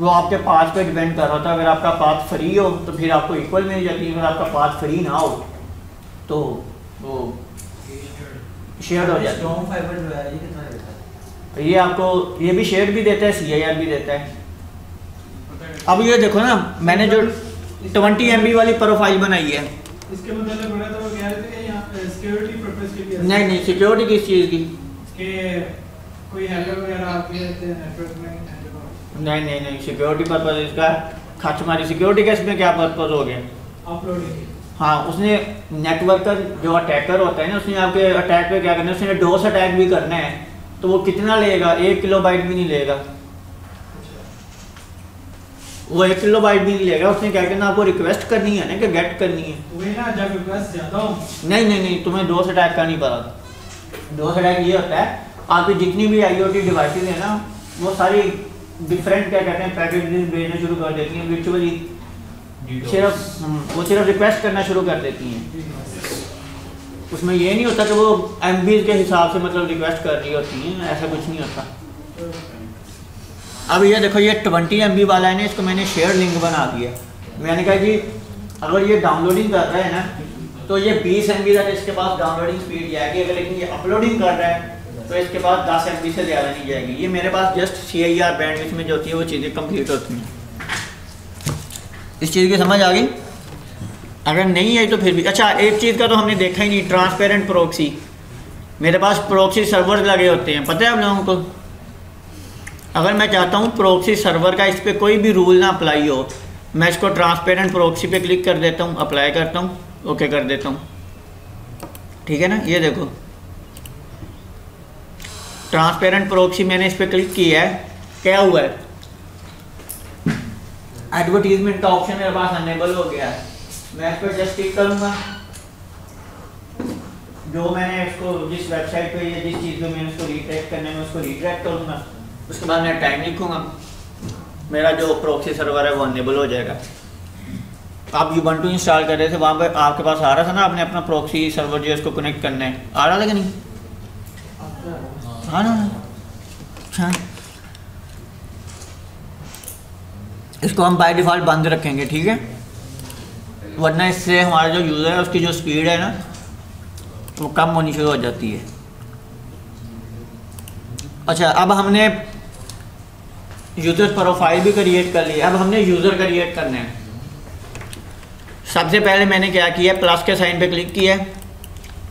वो आपके पाथ पे डिपेंड कर रहा था। अगर आपका पाथ फ्री हो तो फिर आपको इक्वल मिल जाती है, अगर आपका पाथ फ्री ना हो तो वो शेयर्ड हो जाता है। फाइबर जो है ये कितना देता है? तो ये आपको ये भी शेयर भी देता है, CIR भी देता है। अब ये देखो ना, मैंने जो 20 MB वाली प्रोफाइल बनाई है, इसके मतलब बड़ा तो वो कह रहे थे कि यहाँ सिक्योरिटी पर्पस के लिए। नहीं सिक्योरिटी किस चीज़ की? कि कोई हैकर वगैरह आते रहते हैं नेटवर्क में। नहीं सिक्योरिटी पर्पस इसका खर्च मारी। सिक्योरिटी का इसमें क्या पर्पस हो गया? अपलोडिंग। हाँ, उसने नेटवर्कर जो अटैकर होता है ना, उसने आपके अटैक पे क्या करना है, उसने डोस अटैक भी करना है, तो वो कितना लेगा? 1 किलोबाइट भी नहीं लेगा। वो 1 किलोबाइट भी नहीं लेगा। उसने क्या करना, आपको रिक्वेस्ट करनी है ना कि गेट करनी है। वही ना, जब रिक्वेस्ट ज़्यादा हो। नहीं, तुम्हें डोस अटैक का नहीं पता। डोस अटैक ये होता है, आपकी जितनी भी IoT डिवाइसेज है ना, वो सारी डिफरेंट क्या कहते हैं पैकेजेस भेजना शुरू कर देती हैं वर्चुअली। वो सिर्फ रिक्वेस्ट करना शुरू कर देती हैं। उसमें ये नहीं होता कि वो MB के हिसाब से मतलब रिक्वेस्ट कर रही होती हैं, ऐसा कुछ नहीं होता। अब ये देखो, ये 20 MB वाला है ना, इसको मैंने शेयर लिंक बना दिया। मैंने कहा जी अगर ये डाउनलोडिंग कर रहा है ना, तो ये 20 MB तक इसके पास डाउनलोडिंग स्पीड जाएगी। अगर लेकिन ये अपलोडिंग कर रहा है तो इसके पास 10 MB से ज़्यादा नहीं जाएगी। ये मेरे पास जस्ट CIR बैंडविड्थ में जो होती है वो चीज़ें कंप्लीट होती हैं। इस चीज़ की समझ आ गई? अगर नहीं आई तो फिर भी अच्छा। एक चीज़ का तो हमने देखा ही नहीं, ट्रांसपेरेंट प्रोक्सी। मेरे पास प्रोक्सी सर्वर लगे होते हैं, पता है आप लोगों को। अगर मैं चाहता हूँ प्रोक्सी सर्वर का इस पर कोई भी रूल ना अप्लाई हो, मैं इसको ट्रांसपेरेंट प्रोक्सी पे क्लिक कर देता हूँ, अप्लाई करता हूँ, ओके कर देता हूँ, ठीक है ना। ये देखो ट्रांसपेरेंट प्रोक्सी मैंने इस पर क्लिक किया है, क्या हुआ है, एडवर्टीजमेंट का ऑप्शन मेरे पास अनेबल हो गया है। मैं इस पर जस्ट क्लिक करूँगा, जो मैंने इसको जिस वेबसाइट पे या जिस चीज़ पे मैंने इसको रिट्रैक्ट करना है मैं उसको रिट्रैक्ट करूँगा। उसके बाद मैं टाइम लिखूँगा, मेरा जो प्रोक्सी सर्वर है वो अनेबल हो जाएगा। आप Ubuntu इंस्टॉल कर रहे थे, वहाँ पर आपके पास आ रहा था ना, आपने अपना प्रोक्सी सर्वर जो है उसको कनेक्ट करना है, आ रहा था कि नहीं? हाँ ना। अच्छा, इसको हम बाय डिफ़ॉल्ट बंद रखेंगे, ठीक है, वरना इससे हमारा जो यूज़र है उसकी जो स्पीड है ना वो कम होनी शुरू हो जाती है। अच्छा, अब हमने यूज़र प्रोफाइल भी क्रिएट कर लिया, अब हमने यूज़र क्रिएट करना है। सबसे पहले मैंने क्या किया, प्लस के साइन पे क्लिक किया,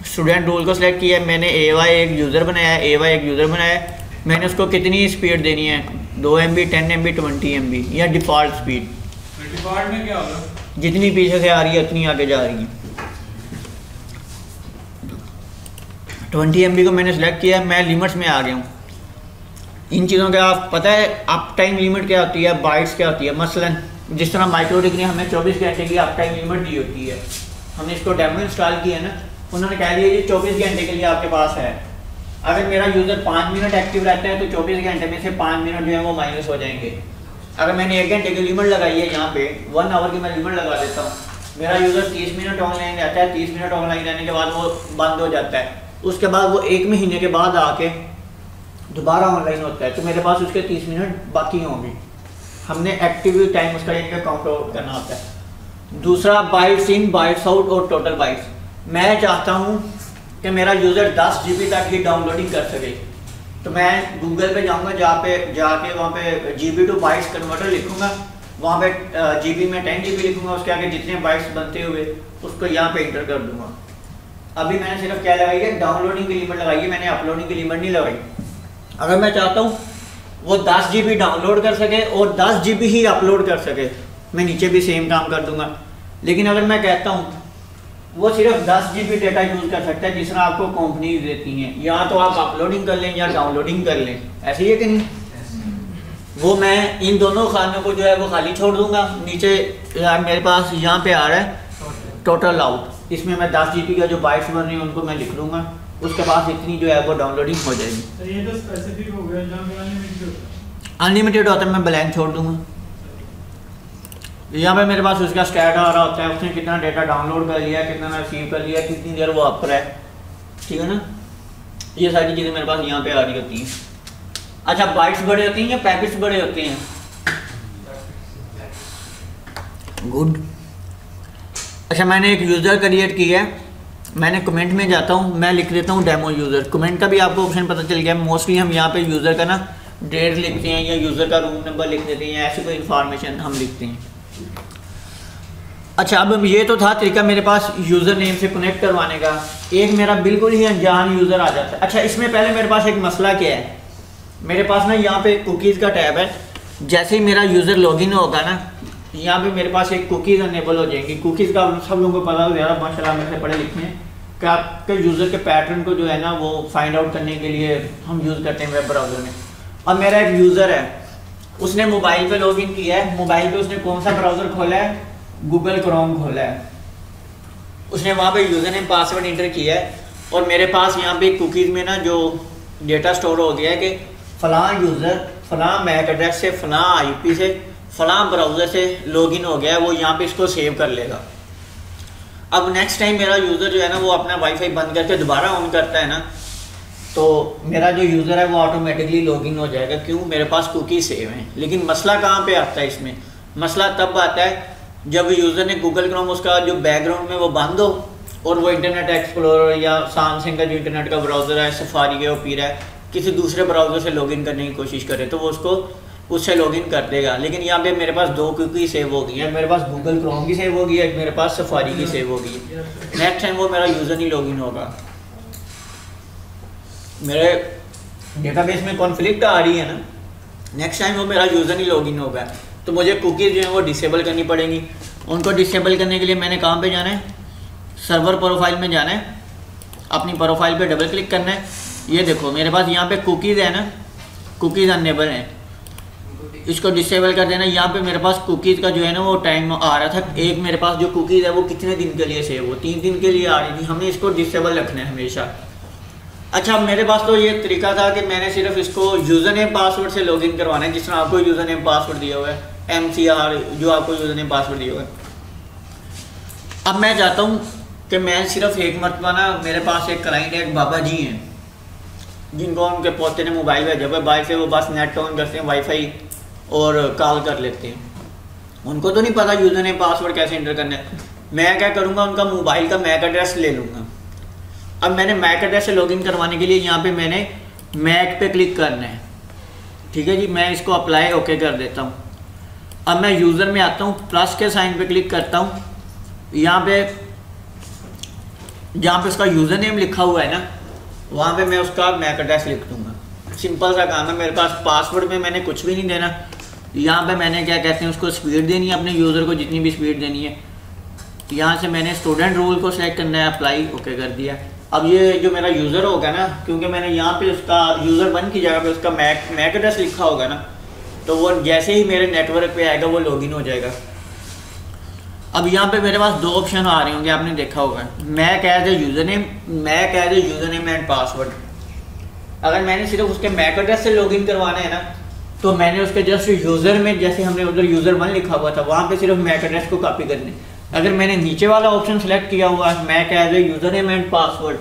स्टूडेंट रूल को सिलेक्ट किया, मैंने AY एक यूज़र बनाया, AY एक यूज़र बनाया। मैंने उसको कितनी स्पीड देनी है, 2 MB, 10 MB, 20 MB या डिफ़ॉल्ट स्पीड। डिफ़ॉल्ट में क्या होगा, जितनी पीछे से आ रही है उतनी आगे जा रही है। 20 MB को मैंने सेलेक्ट किया, मैं लिमिट्स में आ गया हूँ। इन चीज़ों का आप पता है अप टाइम लिमिट क्या होती है, बाइट्स क्या होती है। मसलन जिस तरह माइक्रोटिक ने हमें 24 घंटे की अप टाइम लिमिट दी होती है, हमने इसको डेमो इंस्टॉल किया ना, उन्होंने कह दिया ये 24 घंटे के लिए आपके पास है। अगर मेरा यूज़र 5 मिनट एक्टिव रहता है तो 24 घंटे में से 5 मिनट जो है वो माइनस हो जाएंगे। अगर मैंने 1 घंटे की लिमिट लगाई है, यहाँ पे 1 आवर की मैं लिमिट लगा देता हूँ, मेरा यूज़र 30 मिनट ऑनलाइन रहता है, 30 मिनट ऑनलाइन रहने के बाद वो बंद हो जाता है। उसके बाद वो 1 महीने के बाद आके दोबारा ऑनलाइन होता है, तो मेरे पास उसके 30 मिनट बाकी होंगे। हमने एक्टिव टाइम उसका इनका काउंट आउट करना होता है। दूसरा बाइट्स इन, बाइट्स आउट और टोटल बाइट्स। मैं चाहता हूँ कि मेरा यूज़र 10 GB तक ही डाउनलोडिंग कर सके, तो मैं गूगल पे जाऊँगा, जाके वहाँ पे GB टू बाइट्स कन्वर्टर लिखूँगा, वहाँ पे GB में 10 GB लिखूँगा, उसके आगे जितने बाइट्स बनते हुए उसको यहाँ पे इंटर कर दूँगा। अभी मैंने सिर्फ क्या लगाई है, डाउनलोडिंग की लिमिट लगाई है, मैंने अपलोडिंग की लिमिट नहीं लगाई। अगर मैं चाहता हूँ वो 10 GB डाउनलोड कर सके और 10 GB ही अपलोड कर सके, मैं नीचे भी सेम काम कर दूँगा। लेकिन अगर मैं कहता हूँ वो सिर्फ 10 GB डेटा यूज़ कर सकता है, जिस तरह आपको कंपनीज देती हैं, या तो आप अपलोडिंग कर लें या डाउनलोडिंग कर लें, ऐसे ही है कि नहीं। वो मैं इन दोनों खानों को जो है वो खाली छोड़ दूंगा। नीचे मेरे पास यहाँ पे आ रहा है टोटल आउट, इसमें मैं 10 GB का जो बाइट्स बन रही हैं उनको मैं लिख लूँगा, उसके बाद इतनी जो है वो डाउनलोडिंग हो जाएगी। तो ये तो स्पेसिफिक हो गया, जहाँ पे अनलिमिटेड होता है। अनलिमिटेड होता है, मैं ब्लैंक छोड़ दूँगा। यहाँ पे मेरे पास उसका स्टैट आ रहा होता है, उसने कितना डेटा डाउनलोड कर लिया, कितना रिसीव कर लिया, कितनी देर वो अप रहा है, ठीक है ना। ये सारी चीज़ें मेरे पास यहाँ पे आ रही होती हैं। अच्छा, बाइट्स बड़े होते हैं या पैकेट्स बड़े होते हैं? गुड। अच्छा, मैंने एक यूज़र क्रिएट किया है, मैंने कमेंट में जाता हूँ, मैं लिख देता हूँ डेमो यूज़र। कमेंट का भी आपको ऑप्शन पता चल गया। मोस्टली हम यहाँ पे यूज़र का ना डेट लिखते हैं या यूज़र का रूम नंबर लिख देते हैं, ऐसी कोई इन्फॉर्मेशन हम लिखते हैं। अच्छा, अब ये तो था तरीका मेरे पास यूज़र नेम से कनेक्ट करवाने का। एक मेरा बिल्कुल ही अनजान यूज़र आ जाता है। अच्छा, इसमें पहले मेरे पास एक मसला क्या है, मेरे पास ना यहाँ पे कुकीज़ का टैब है। जैसे ही मेरा यूज़र लॉगिन होगा ना, यहाँ पे मेरे पास एक कुकीज़ अनेबल हो जाएंगी। कुकीज़ का सब लोगों को पता हो, ज़्यादा माशाल्लाह में से पढ़े लिखे हैं कि आपके यूज़र के पैटर्न को जो है ना वो फाइंड आउट करने के लिए हम यूज़ करते हैं वेब ब्राउज़र में। अब मेरा एक यूज़र है, उसने मोबाइल पे लॉगिन किया है, मोबाइल पे उसने कौन सा ब्राउज़र खोला है, गूगल क्रोम खोला है, उसने वहाँ पे यूज़र नेम पासवर्ड इंटर किया है और मेरे पास यहाँ पे कुकीज़ में ना जो डेटा स्टोर हो गया है कि फ़लाँ यूज़र फ़लाँ मैक एड्रेस से फ़लाँ आईपी से फ़लाँ ब्राउज़र से लॉगिन हो गया है, वो यहाँ पे इसको सेव कर लेगा। अब नेक्स्ट टाइम मेरा यूज़र जो है ना वो अपना वाईफाई बंद करके दोबारा ऑन करता है ना, तो मेरा जो यूज़र है वो ऑटोमेटिकली लॉगिन हो जाएगा। क्यों? मेरे पास कुकी सेव हैं। लेकिन मसला कहाँ पे आता है इसमें? मसला तब आता है जब यूज़र ने गूगल क्रोम उसका जो बैकग्राउंड में वो बंद हो और वो इंटरनेट एक्सप्लोरर या सैमसंग का जो इंटरनेट का ब्राउज़र है, सफारी है, ओपेरा है, किसी दूसरे ब्राउज़र से लॉगिन करने की कोशिश करे तो वो उसको उससे लॉगिन कर देगा। लेकिन यहाँ पे मेरे पास 2 कुकी सेव हो गई है, मेरे पास गूगल क्रोम की सेव होगी है, मेरे पास सफारी की सेव होगी है। नेक्स्ट टाइम वो मेरा यूज़र नहीं लॉगिन होगा। मेरे डेटाबेस में कॉन्फ्लिक्ट आ रही है ना, नेक्स्ट टाइम वो मेरा यूज़र नहीं लॉगिन होगा, तो मुझे कुकीज़ जो है वो डिसेबल करनी पड़ेंगी। उनको डिसेबल करने के लिए मैंने कहाँ पे जाना है? सर्वर प्रोफाइल में जाना है, अपनी प्रोफाइल पे डबल क्लिक करना है। ये देखो मेरे पास यहाँ पे कुकीज़ है ना, कुकीज़ अनेबल हैं, इसको डिसेबल कर देना। यहाँ पे मेरे पास कुकीज़ का जो है ना वो टाइम आ रहा था, एक मेरे पास जो कुकीज़ है वो कितने दिन के लिए सेव हो, 3 दिन के लिए आ रही थी, हमने इसको डिसेबल रखना है हमेशा। अच्छा, मेरे पास तो ये तरीका था कि मैंने सिर्फ इसको यूज़र नेम पासवर्ड से लॉगिन करवाना है, जिस तरह आपको यूज़र नेम पासवर्ड दिया हुआ है, MCR जो आपको यूज़र नेम पासवर्ड दिया हुआ है। अब मैं चाहता हूँ कि मैं सिर्फ एक मरतबा ना, मेरे पास एक क्लाइंट है, एक बाबा जी हैं जिनको उनके पोते ने मोबाइल भेजा हुआ है, बाहर से वो बस नेट ऑन करते हैं, वाईफाई और कॉल कर लेते हैं, उनको तो नहीं पता यूज़र नेम पासवर्ड कैसे एंटर करना है। मैं क्या करूँगा, उनका मोबाइल का मैक एड्रेस ले लूँगा। अब मैंने मैक एड्रेस से लॉगिन करवाने के लिए यहाँ पे मैंने मैक पे क्लिक करना है, ठीक है जी। मैं इसको अप्लाई ओके कर देता हूँ। अब मैं यूज़र में आता हूँ, प्लस के साइन पे क्लिक करता हूँ, यहाँ पे जहाँ पे उसका यूज़र नेम लिखा हुआ है ना, वहाँ पे मैं उसका मैक एड्रेस लिख दूँगा। सिंपल सा काम है। मेरे पास पासवर्ड में मैंने कुछ भी नहीं देना, यहाँ पे मैंने क्या कहते हैं उसको स्पीड देनी है, अपने यूज़र को जितनी भी स्पीड देनी है। यहाँ से मैंने स्टूडेंट रोल को सिलेक्ट करना है, अप्लाई ओके कर दिया। अब ये जो मेरा यूज़र होगा ना, क्योंकि मैंने यहाँ पे उसका यूज़र 1 की जगह पे उसका मैक एड्रेस लिखा होगा ना, तो वो जैसे ही मेरे नेटवर्क पे आएगा वो लॉगिन हो जाएगा। अब यहाँ पे मेरे पास 2 ऑप्शन आ रहे होंगे, आपने देखा होगा, Mac as a user name, Mac as a user name and password. अगर मैंने सिर्फ उसके मैक एड्रेस से लॉगिन करवाना है ना, तो मैंने उसके जस्ट यूज़र में, जैसे हमने उधर यूज़र 1 लिखा हुआ था, वहाँ पे सिर्फ मैक एड्रेस को कॉपी करनी। अगर मैंने नीचे वाला ऑप्शन सेलेक्ट किया हुआ है Mac as a user name and password,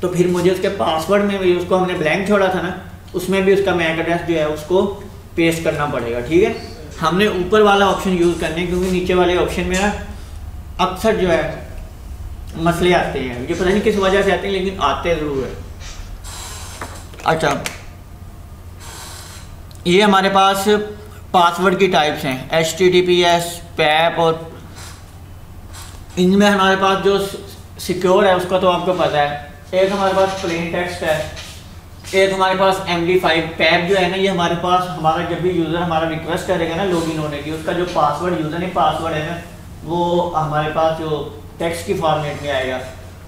तो फिर मुझे उसके पासवर्ड में भी, उसको हमने ब्लैंक छोड़ा था ना, उसमें भी उसका मैक एड्रेस जो है उसको पेस्ट करना पड़ेगा, ठीक है। हमने ऊपर वाला ऑप्शन यूज़ करने, क्योंकि नीचे वाले ऑप्शन में ना अक्सर जो है मसले आते हैं, ये पता नहीं किस वजह से आते हैं, लेकिन आते ज़रूर है। अच्छा, ये हमारे पास पासवर्ड की टाइप्स हैं, HTTPS, PAP, और इनमें हमारे पास जो सिक्योर है उसका तो आपको पता है। एक हमारे पास प्लेन टेक्स्ट है, एक हमारे पास MD5। PAP जो है ना, ये हमारे पास, हमारा जब भी यूज़र हमारा रिक्वेस्ट करेगा ना लॉगिन होने की, उसका जो पासवर्ड यूज़र नेम पासवर्ड है ना, वो हमारे पास जो टेक्स्ट की फॉर्मेट में आएगा।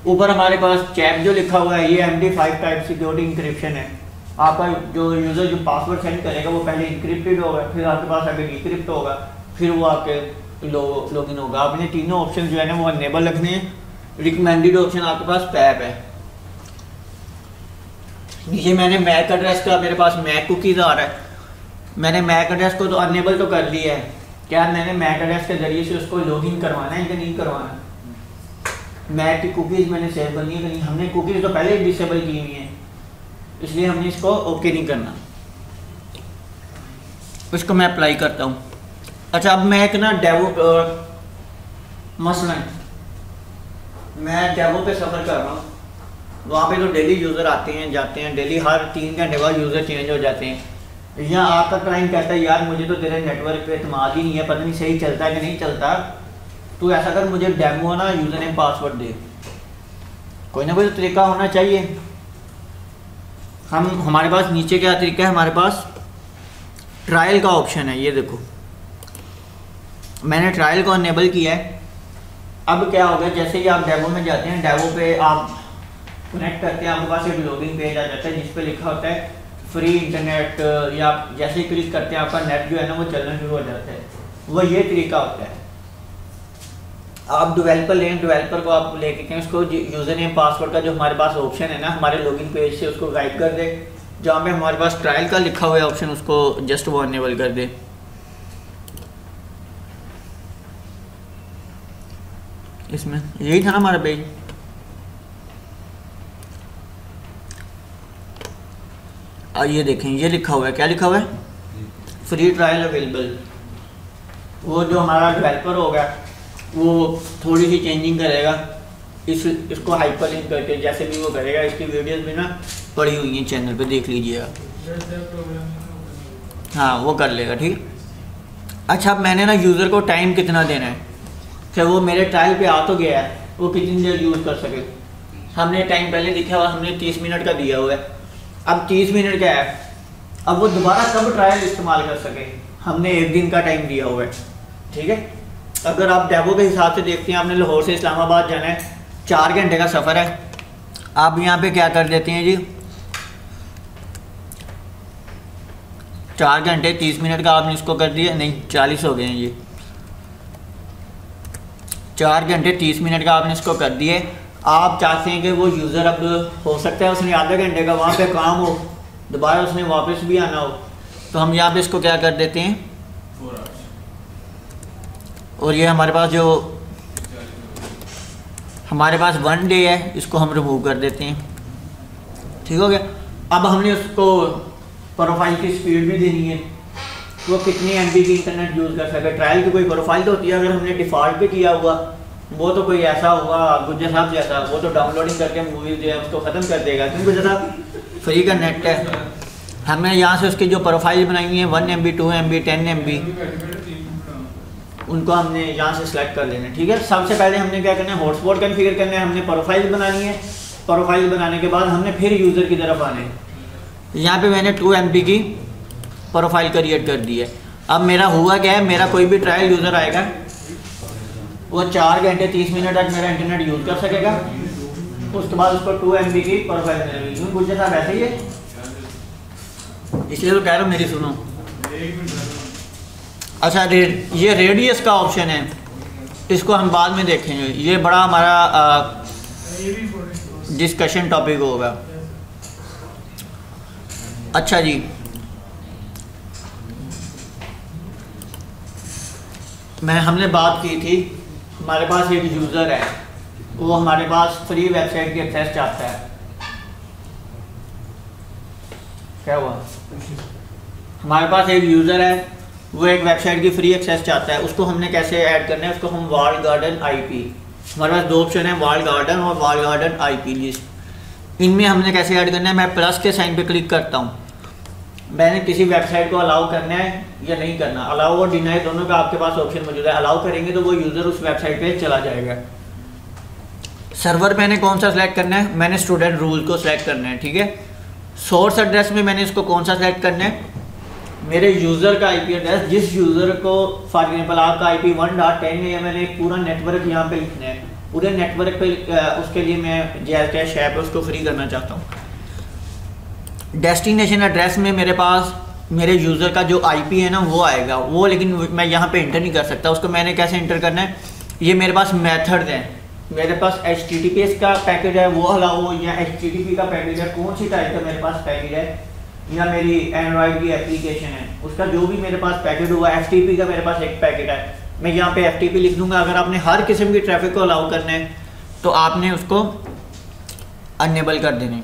ऊपर हमारे पास चैप जो लिखा हुआ है, ये MD5 टाइप सिक्योरिटी इंक्रिप्शन है। आपका जो यूज़र जो पासवर्ड सेंड करेगा वो पहले इंक्रिप्टेड होगा, फिर आपके पास आगे डिक्रिप्ट होगा, फिर वो आपके लॉगिन होगा। आपने तीनों ऑप्शन जो है ना वो अनेबल रखने हैं। रिकमेंडेड ऑप्शन आपके पास PAP है। नीचे मैंने मैक एड्रेस का, मेरे पास मैक कुकीज़ आ रहा है, मैंने मैक एड्रेस को तो अनेबल तो कर लिया है। क्या मैंने मैक एड्रेस के ज़रिए से उसको लॉगिन करवाना है कि नहीं करवाना? मैक की कुकीज़ मैंने सेव करनी है कि नहीं? हमने कुकीज़ तो पहले ही डिसेबल की हुई हैं, इसलिए हमने इसको ओके नहीं करना। इसको मैं अप्लाई करता हूँ। अच्छा, अब मैं एक ना डेवो, मसलन मैं डेवो पे सफ़र कर रहा हूँ, वहाँ पे तो डेली यूज़र आते हैं जाते हैं, डेली हर 3 घंटे बाद यूज़र चेंज हो जाते हैं। यहाँ आपका क्लाइंट कहता है यार मुझे तो तेरे नेटवर्क पे एतमाद ही नहीं है, पता नहीं सही चलता है कि नहीं चलता, तो ऐसा कर मुझे डेमो ना यूज़र नेम पासवर्ड दे। कोई ना कोई तो तरीका होना चाहिए। हमारे पास नीचे क्या तरीका है, हमारे पास ट्रायल का ऑप्शन है, ये देखो मैंने ट्रायल को अनेबल किया है। अब क्या होगा, जैसे ही आप डेमो में जाते हैं, डेमो पे आप कनेक्ट करते हैं, आपके पास एक लॉगिन पेज आ जाता है जिस पे लिखा होता है फ्री इंटरनेट या जैसे ही क्लिक करते हैं आपका नेट जो है ना वो चलना शुरू हो जाता है, वो ये तरीका होता है। आप डेवलपर लें, डेवलपर को आप लेके कहें उसको यूज़र नेम पासवर्ड का जो हमारे पास ऑप्शन है ना हमारे लॉगिन पेज से उसको गाइड कर दे, जहाँ पे हमारे पास ट्रायल का लिखा हुआ है ऑप्शन उसको जस्ट वो अनेबल कर दे। इसमें यही था ना हमारा पेज। ये देखें ये लिखा हुआ है, क्या लिखा हुआ है, फ्री ट्रायल अवेलेबल। वो जो हमारा डेवलपर होगा वो थोड़ी सी चेंजिंग करेगा, इसको हाइपर लिंक करके जैसे भी वो करेगा। इसकी वीडियोस भी ना पड़ी हुई हैं चैनल पे, देख लीजिएगा। हाँ वो कर लेगा, ठीक। अच्छा अब मैंने ना यूज़र को टाइम कितना देना है कि वो मेरे ट्रायल पे आ तो गया है, वो कितनी देर यूज़ कर सके। हमने टाइम पहले लिखा हुआ, हमने 30 मिनट का दिया हुआ है। अब 30 मिनट का है, अब वो दोबारा कब ट्रायल इस्तेमाल कर सके, हमने 1 दिन का टाइम दिया हुआ है, ठीक है। अगर आप डेवो के हिसाब से देखते हैं, आपने लाहौर से इस्लामाबाद जाना है, 4 घंटे का सफ़र है। आप यहाँ पे क्या कर देते हैं जी, 4 घंटे 30 मिनट का आपने इसको कर दिया, नहीं 40 हो गए हैं ये। 4 घंटे 30 मिनट का आपने इसको कर दिए। आप चाहते हैं कि वो यूज़र अब हो सकता है उसने आधे घंटे का वहाँ पे काम हो, दोबारा उसने वापस भी आना हो, तो हम यहाँ पे इसको क्या कर देते हैं, 4 आवर्स। और ये हमारे पास जो हमारे पास 1 डे है इसको हम रिमूव कर देते हैं, ठीक हो गया। अब हमने उसको प्रोफाइल की स्पीड भी देनी है, वो कितनी MB की इंटरनेट यूज़ कर सके। ट्रायल की कोई प्रोफाइल तो होती है, अगर हमने डिफ़ॉल्ट पे किया हुआ वो तो कोई ऐसा होगा गुज्जर साहब जैसा, वो तो डाउनलोडिंग करके मूवीज जो है उसको ख़त्म कर देगा, क्योंकि गुज्जर साहब फ्री का नेट है। हमने यहाँ से उसकी जो प्रोफाइल बनाई हुई है 1 MB 2 MB 10 MB उनको हमने यहाँ से सिलेक्ट कर लेना है, ठीक है। सबसे पहले हमने क्या करना है, हॉटस्पॉट कन्फिगर करना है, हमने प्रोफाइल बनानी है। प्रोफाइल बनाने के बाद हमने फिर यूज़र की तरफ आना है। यहाँ पे मैंने 2 MB की प्रोफाइल क्रिएट कर दी है। अब मेरा हुआ क्या है, मेरा कोई भी ट्रायल यूज़र आएगा वो 4 घंटे 30 मिनट तक मेरा इंटरनेट यूज़ कर सकेगा, उसके बाद उसको 2 MB की प्रोफाइल मिलेगी। क्यों गुज्जर साहब ऐसे ही है, इसलिए तो कह रहा हूँ मेरी सुनो। अच्छा ये रेडियस का ऑप्शन है, इसको हम बाद में देखेंगे, ये बड़ा हमारा डिस्कशन टॉपिक होगा। अच्छा जी, हमने बात की थी, हमारे पास एक यूज़र है, वो हमारे पास फ्री वेबसाइट की एक्सेस चाहता है। क्या हुआ, हमारे पास एक यूज़र है, वो एक वेबसाइट की फ्री एक्सेस चाहता है। उसको हमने कैसे ऐड करना है, उसको हम वॉल गार्डन IP, हमारे पास 2 ऑप्शन है, वॉल गार्डन और वॉल गार्डन IP लिस्ट। इनमें हमने कैसे ऐड करना है, मैं प्लस के साइन पे क्लिक करता हूँ, मैंने किसी वेबसाइट को अलाउ करना है या नहीं करना। अलाउ और डिनाई दोनों का आपके पास ऑप्शन मौजूद है। अलाउ करेंगे तो वो यूज़र उस वेबसाइट पे चला जाएगा। सर्वर मैंने कौन सा सिलेक्ट करना है, मैंने स्टूडेंट रूल को सिलेक्ट करना है, ठीक है। सोर्स एड्रेस में मैंने इसको कौन सा सिलेक्ट करना है, मेरे यूज़र का IP एड्रेस, जिस यूज़र को फॉर एग्जाम्पल आपका IP 1.10 में, या मैंने एक पूरा नेटवर्क यहाँ पे लिखना है, पूरे नेटवर्क पे उसके लिए मैं जैज़ कैश ऐप है उसको फ्री करना चाहता हूँ। डेस्टिनेशन एड्रेस में मेरे पास मेरे यूज़र का जो IP है ना वो आएगा, वो लेकिन मैं यहाँ पे इंटर नहीं कर सकता। उसको मैंने कैसे इंटर करना है, ये मेरे पास मेथड हैं, मेरे पास HTTPS का पैकेज है वो अलाउ हो, या HTTP का पैकेज है, कौन सी टाइप का मेरे पास पैकेज है, या मेरी एंड्रॉयड की एप्लीकेशन है उसका जो भी मेरे पास पैकेज हुआ। FTP का मेरे पास एक पैकेट है, मैं यहाँ पे FTP लिख दूँगा। अगर आपने हर किस्म की ट्रैफिक को अलाउ करना है तो आपने उसको अनेबल कर देने।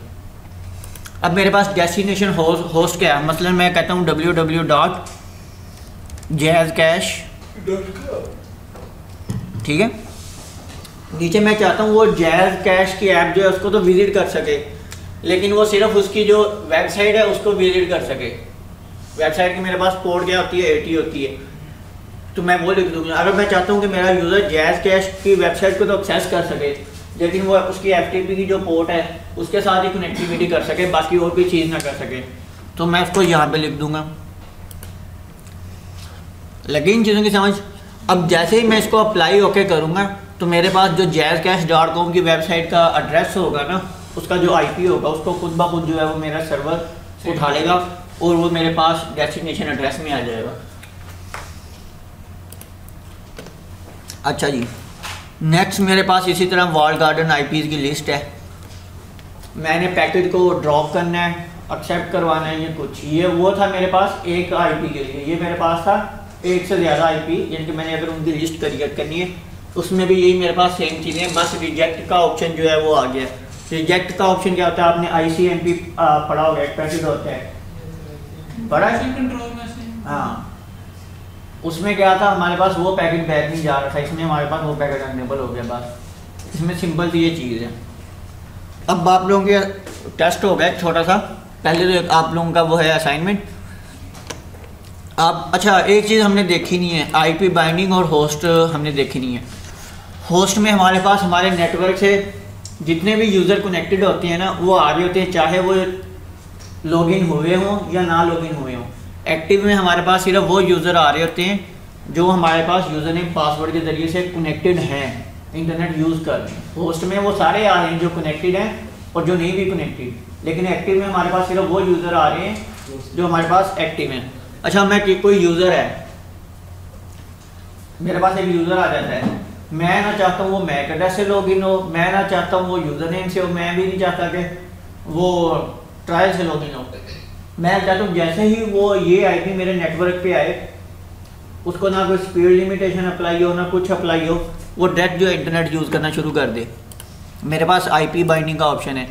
अब मेरे पास डेस्टिनेशन होस्ट क्या है, मसलन मैं कहता हूँ www.jazzcash.com, ठीक है। नीचे मैं चाहता हूँ वो जैज़ कैश की ऐप जो है उसको तो विजिट कर सके, लेकिन वो सिर्फ उसकी जो वेबसाइट है उसको विजिट कर सके। वेबसाइट की मेरे पास पोर्ट क्या होती है, 80 होती है, तो मैं वो लिख दूँगा। अगर मैं चाहता हूँ कि मेरा यूज़र जैज़ कैश की वेबसाइट को तो एक्सेस कर सके, लेकिन वो उसकी FTP की जो पोर्ट है उसके साथ ही कनेक्टिविटी कर सके, बाकी और कोई चीज़ ना कर सके, तो मैं उसको यहाँ पे लिख दूँगा। लगी इन चीज़ों की समझ। अब जैसे ही मैं इसको अप्लाई ओके करूँगा तो मेरे पास जो jazzcash.com की वेबसाइट का एड्रेस होगा ना, उसका जो IP होगा उसको खुद ब खुद जो है वो मेरा सर्वर उठा लेगा और वो मेरे पास डेस्टिनेशन एड्रेस में आ जाएगा। अच्छा जी, नेक्स्ट मेरे पास इसी तरह वॉल गार्डन आईपीज़ की लिस्ट है। मैंने पैकेट को ड्रॉप करना है, एक्सेप्ट करवाना है, ये कुछ ये वो था मेरे पास एक आईपी के लिए। ये मेरे पास था एक से ज़्यादा आईपी, यानी कि मैंने अगर उनकी लिस्ट क्रिएट करनी है उसमें भी यही मेरे पास सेम चीज़ें, बस रिजेक्ट का ऑप्शन जो है वो आ गया। रिजेक्ट का ऑप्शन क्या होता है, आपने ICMP पढ़ा होगा, एक पैकेट होता है, पढ़ा है? हाँ, उसमें क्या था, हमारे पास वो पैकेट बैक नहीं जा रहा था, इसमें हमारे पास वो पैकेट अवेलेबल हो गया। बस इसमें सिंपल सी ये चीज़ है। अब आप लोगों के टेस्ट हो गया छोटा सा, पहले तो आप लोगों का वो है असाइनमेंट। आप अच्छा, एक चीज़ हमने देखी नहीं है, IP बाइंडिंग और होस्ट हमने देखी नहीं है। होस्ट में हमारे पास हमारे नेटवर्क से जितने भी यूज़र कनेक्टेड होते हैं ना, वो आ रहे होते हैं, चाहे वो लॉगिन हुए हों या ना लॉगिन हुए हों। एक्टिव में हमारे पास सिर्फ वो यूज़र आ रहे होते हैं जो हमारे पास यूज़र नेम पासवर्ड के ज़रिए से कनेक्टेड हैं, इंटरनेट यूज़ कर रहे हैं। होस्ट में वो सारे आ रहे हैं जो कनेक्टेड हैं और जो नहीं भी कनेक्टेड, लेकिन एक्टिव में हमारे पास सिर्फ वो यूज़र आ रहे हैं जो हमारे पास एक्टिव हैं। अच्छा, मैं कोई यूज़र है, मेरे पास एक यूज़र आ जाता है, मैं ना चाहता हूँ वो मैक एड्रेस से लॉगिन हो, मैं ना चाहता हूँ वो यूज़र नेम से हो, मैं भी नहीं चाहता कि वो ट्रायल से लॉगिन हो। मैं चाहता हूँ जैसे ही वो ये आईपी मेरे नेटवर्क पे आए, उसको ना कोई स्पीड लिमिटेशन अप्लाई हो, ना कुछ अप्लाई हो, वो डायरेक्ट जो इंटरनेट यूज़ करना शुरू कर दे। मेरे पास IP बाइंडिंग का ऑप्शन है,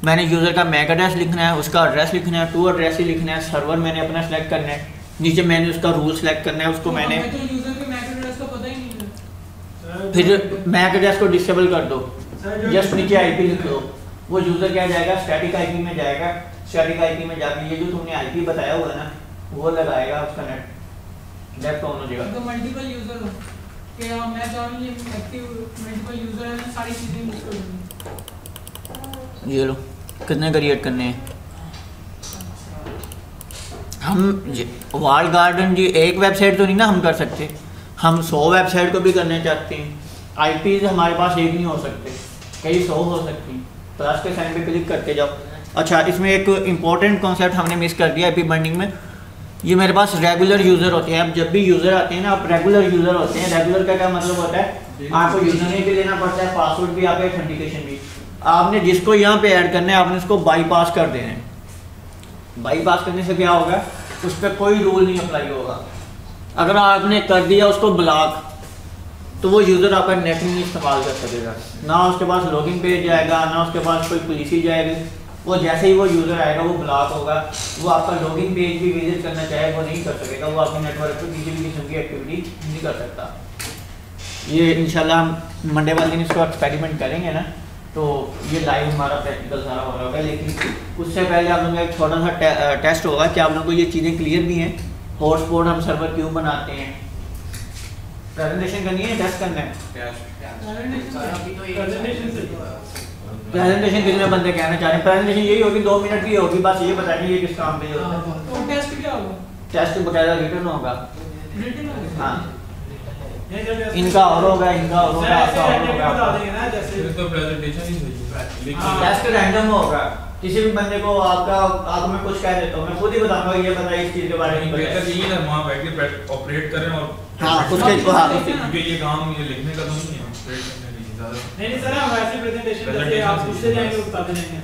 मैंने यूज़र का मैक एड्रेस लिखना है, उसका एड्रेस लिखना है, टू एड्रेस ही लिखना है, सर्वर मैंने अपना सेलेक्ट करना है, नीचे मैंने उसका रूल सेलेक्ट करना है, उसको मैंने तो यूजर के मैक एड्रेस का पता ही नहीं है। फिर मैक एड्रेस को डिसेबल कर दो, जस्ट नीचे IP लिख दो, वो यूज़र क्या जाएगा, स्टैटिक IP में जाएगा। स्टैटिक IP में जाके ये जो तुमने IP बताया हुआ ना, वो लगाएगा, उसका नेट लेफ्ट ऑन हो जाएगा। तो मल्टीपल यूजर हो कि मैं चाहूँ ये एक्टिव मल्टीपल यूजर है, मैं सारी चीज़ें मिक्स कर दूँगी। ये लो, कितने क्रिएट करने हैं हम? वॉल गार्डन जी एक वेबसाइट तो नहीं ना हम कर सकते, हम 100 वेबसाइट को भी करना चाहते हैं। IPs हमारे पास एक नहीं हो सकते, कई 100 हो सकती हैं। प्लस के साइन पे क्लिक करके जाओ। अच्छा, इसमें एक इम्पॉर्टेंट कॉन्सेप्ट हमने मिस कर दिया IP बाइंडिंग में। ये मेरे पास रेगुलर यूज़र होते हैं। अब जब भी यूज़र आते हैं ना, आप रेगुलर यूज़र होते हैं। रेगुलर का क्या मतलब होता है, आपको यूज़र नेम भी देना पड़ता है, पासवर्ड भी, आपका ऑथेंटिकेशन भी। आपने जिसको यहाँ पे ऐड करना है, आपने उसको बाईपास कर देना है। बाईपास करने से क्या होगा, उस पर कोई रूल नहीं अप्लाई होगा। अगर आपने कर दिया उसको ब्लॉक, तो वो यूज़र आपका नेट नहीं इस्तेमाल कर सकेगा, ना उसके पास लॉगिन पेज जाएगा, ना उसके पास कोई पॉलिसी जाएगी। वो जैसे ही वो यूज़र आएगा वो ब्लॉक होगा, वो आपका लॉगिन पेज भी विजिट करना चाहे वो नहीं कर सकेगा, वो आपके नेटवर्क पर किसी भी किस्म की एक्टिविटी नहीं कर सकता। ये इंशाल्लाह हम मंडे वाले दिन इसको एक्सपेरिमेंट करेंगे ना, तो ये लाइव हमारा प्रैक्टिकल सारा हो रहा होगा। लेकिन उससे पहले आप लोगों का एक छोटा सा टेस्ट होगा कि आप लोगों को ये चीज़ें क्लियर भी हैं। हॉटस्पॉट हम सर्वर क्यों बनाते हैं, प्रेजेंटेशन करनी है, टेस्ट करना है। प्रेजेंटेशन कितने बंदे कहना चाह रहे हैं? प्रेजेंटेशन यही होगी, 2 मिनट की होगी, बस ये बताएंगे ये किस काम पे होता है। तो टेस्ट क्या होगा? टेस्ट बकायदा रिटर्न होगा। रिटन होगा? हाँ, इनका और होगा, इनका और होगा, आपका और होगा। तो प्रेजेंटेशन ही होगी, टेस्ट रैंडम होगा। किसी भी बंदे को आपको मैं कुछ कह देता हूँ, मैं खुद ही बताऊंगा ये बताइए इस चीज़ के बारे में। बेहतर यही है वहाँ बैठ के ऑपरेट करें और हाँ, उसके क्योंकि ये काम ये लिखने का तो नहीं है, ऑपरेट करने के लिए ज़्यादा। नहीं सर, हम ऐसे प्रेजेंटेशन करते आप उससे जाएंगे, बताते जाएंगे।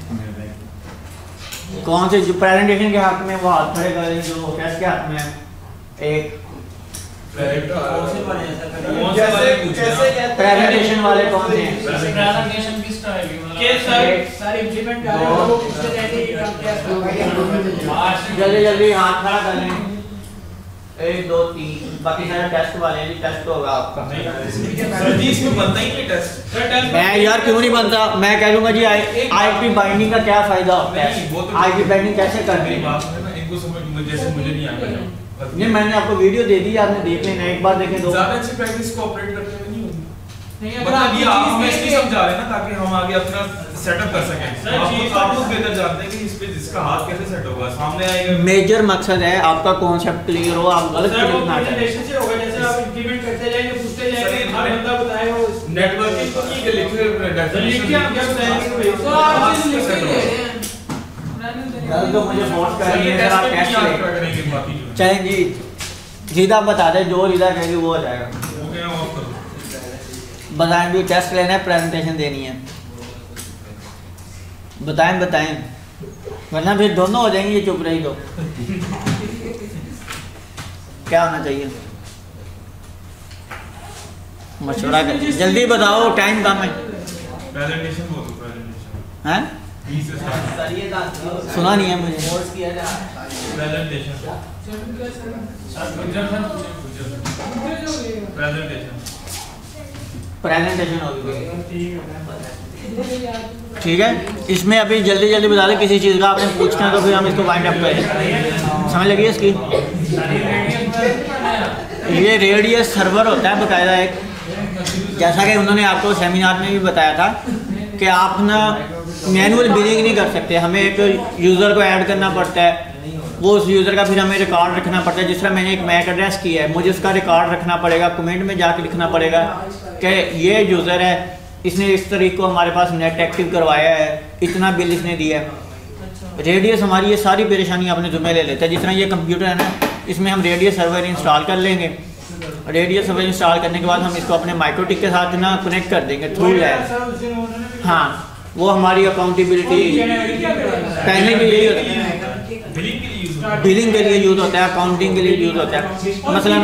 कौन से जो प्रेजेंटेशन के हाथ में वो हाथ खड़े करें, जो टेस्ट के हाथ में है। एक प्रेजेंटेशन वाले कौन से हैं? प्रेजेंटेशन किस टाइप की, मतलब के सर इंप्लीमेंट कर रहे हो, उससे जाएंगे ये काम कैसे? जल्दी जल्दी हाथ खड़ा कर लें। 1 2 3, बाकी सारे टेस्ट वाले हैं। टेस्ट होगा आपका। सर जी इसमें बनता ही नहीं टेस्ट। मैं यार क्यों नहीं बनता, मैं कह दूंगा जी IP बाइंडिंग का क्या फायदा होता है, IP बाइंडिंग कैसे करनी है। इनको समझ जैसे मुझे नहीं आता। नहीं, मैंने आपको वीडियो दे दी, आपने देख लेना, एक बार देखें तो ज़्यादा अच्छी प्रैक्टिस को ऑपरेट करने में नहीं होगी। नहीं, अगर मतलब आप ये आप हमें इसलिए समझा रहे हैं ना ताकि हम आगे अपना सेटअप कर सकें। आप लोग बेहतर जानते हैं कि इस पे जिसका हाथ कैसे सेट होगा, सामने आएगा। मेजर मकसद है आपका कॉन्सेप्ट क्लियर हो, आप गलत सर वो ना करें। प्रेजेंटेशन से होगा, जैसे आप इंप्लीमेंट करते जाएंगे, पूछते जाएंगे, हर बंदा बताएगा वो नेटवर्किंग तो ठीक है, लिखे लिख के हम क्या बताएंगे कि भाई तो आप चीज़ लिख के दे रहे हैं। कल तो मुझे फोर्स कर रही है सर, आप टेस्ट याद लें। करेंगे बाकी जो है। चलें जी, सीधा बता दे, जो सीधा कहेगी वो हो जाएगा। वो क्या ऑफ करो। बताएं भी, टेस्ट लेना है, प्रेजेंटेशन देनी है, बताएं बताएं, वरना फिर दोनों हो जाएंगे, ये चुप रही तो। क्या होना चाहिए? मशवरा कर, जल्दी बताओ, टाइम कम है। प्रेजेंटेशन बोलो, प्रेजेंटेशन हैं? 20 से स्टार्ट। सुना नहीं है मुझे। प्रेजेंटेशन प्रेजेंटेशन प्रेजेंटेशन होगी, ठीक है। इसमें अभी जल्दी जल्दी बता दें, किसी चीज़ का आपने पूछना है तो फिर हम इसको वाइंड अप करें। समझ लगी इसकी? ये रेडियस सर्वर होता है बाकायदा एक, जैसा कि उन्होंने आपको सेमिनार में भी बताया था कि आप ना मैनुअल बिलिंग नहीं कर सकते, हमें एक यूज़र को ऐड करना पड़ता है, वो उस यूज़र का फिर हमें रिकॉर्ड रखना पड़ता है। जिस तरह मैंने एक मैक एड्रेस किया है, मुझे उसका रिकॉर्ड रखना पड़ेगा, कमेंट में जाके लिखना पड़ेगा कि ये यूज़र है, इसने इस तरीके को हमारे पास नेट एक्टिव करवाया है, इतना बिल इसने दिया है। रेडियस हमारी ये सारी परेशानी अपने ज़िम्मे ले लेता है। जिस तरह ये कंप्यूटर है ना, इसमें हम रेडियस सर्वर इंस्टॉल कर लेंगे, रेडियस सर्वर इंस्टॉल करने के बाद हम इसको अपने माइक्रोटिक के साथ ना कनेक्ट कर देंगे थ्रू लैब। हाँ, वो हमारी अकाउंटेबिलिटी पहले भी यही होता है, बिलिंग के लिए यूज बिलिंग के लिए यूज़ होता है, अकाउंटिंग के लिए यूज़ होता है। मसलन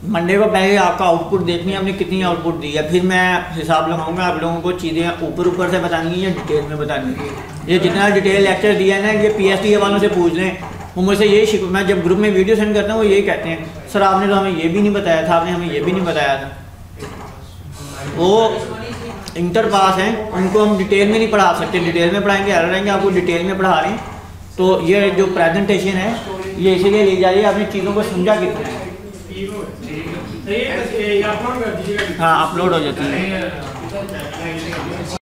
मंडे को पहले आपका आउटपुट देखनी है, आपने कितनी आउटपुट दी है, फिर मैं हिसाब लगाऊंगा। आप लोगों को चीज़ें ऊपर ऊपर से बतानी है या डिटेल में बतानी है। ये जितना डिटेल लेक्चर दिया है ना, ये PhD वालों से पूछ लें, वो मुझसे यही मैं जब ग्रुप में वीडियो सेंड करता हूँ वो यही कहते हैं, सर आपने तो हमें ये भी नहीं बताया था, आपने हमें ये भी नहीं बताया था। वो इंटर पास हैं, उनको हम डिटेल में नहीं पढ़ा सकते, डिटेल में पढ़ाएंगे एरर रहेंगे, आपको डिटेल में पढ़ा रहे हैं। तो ये जो प्रेजेंटेशन है ये इसीलिए ली जा रही है, आपने चीज़ों को समझा कितना है। हाँ, अपलोड हो जाती है।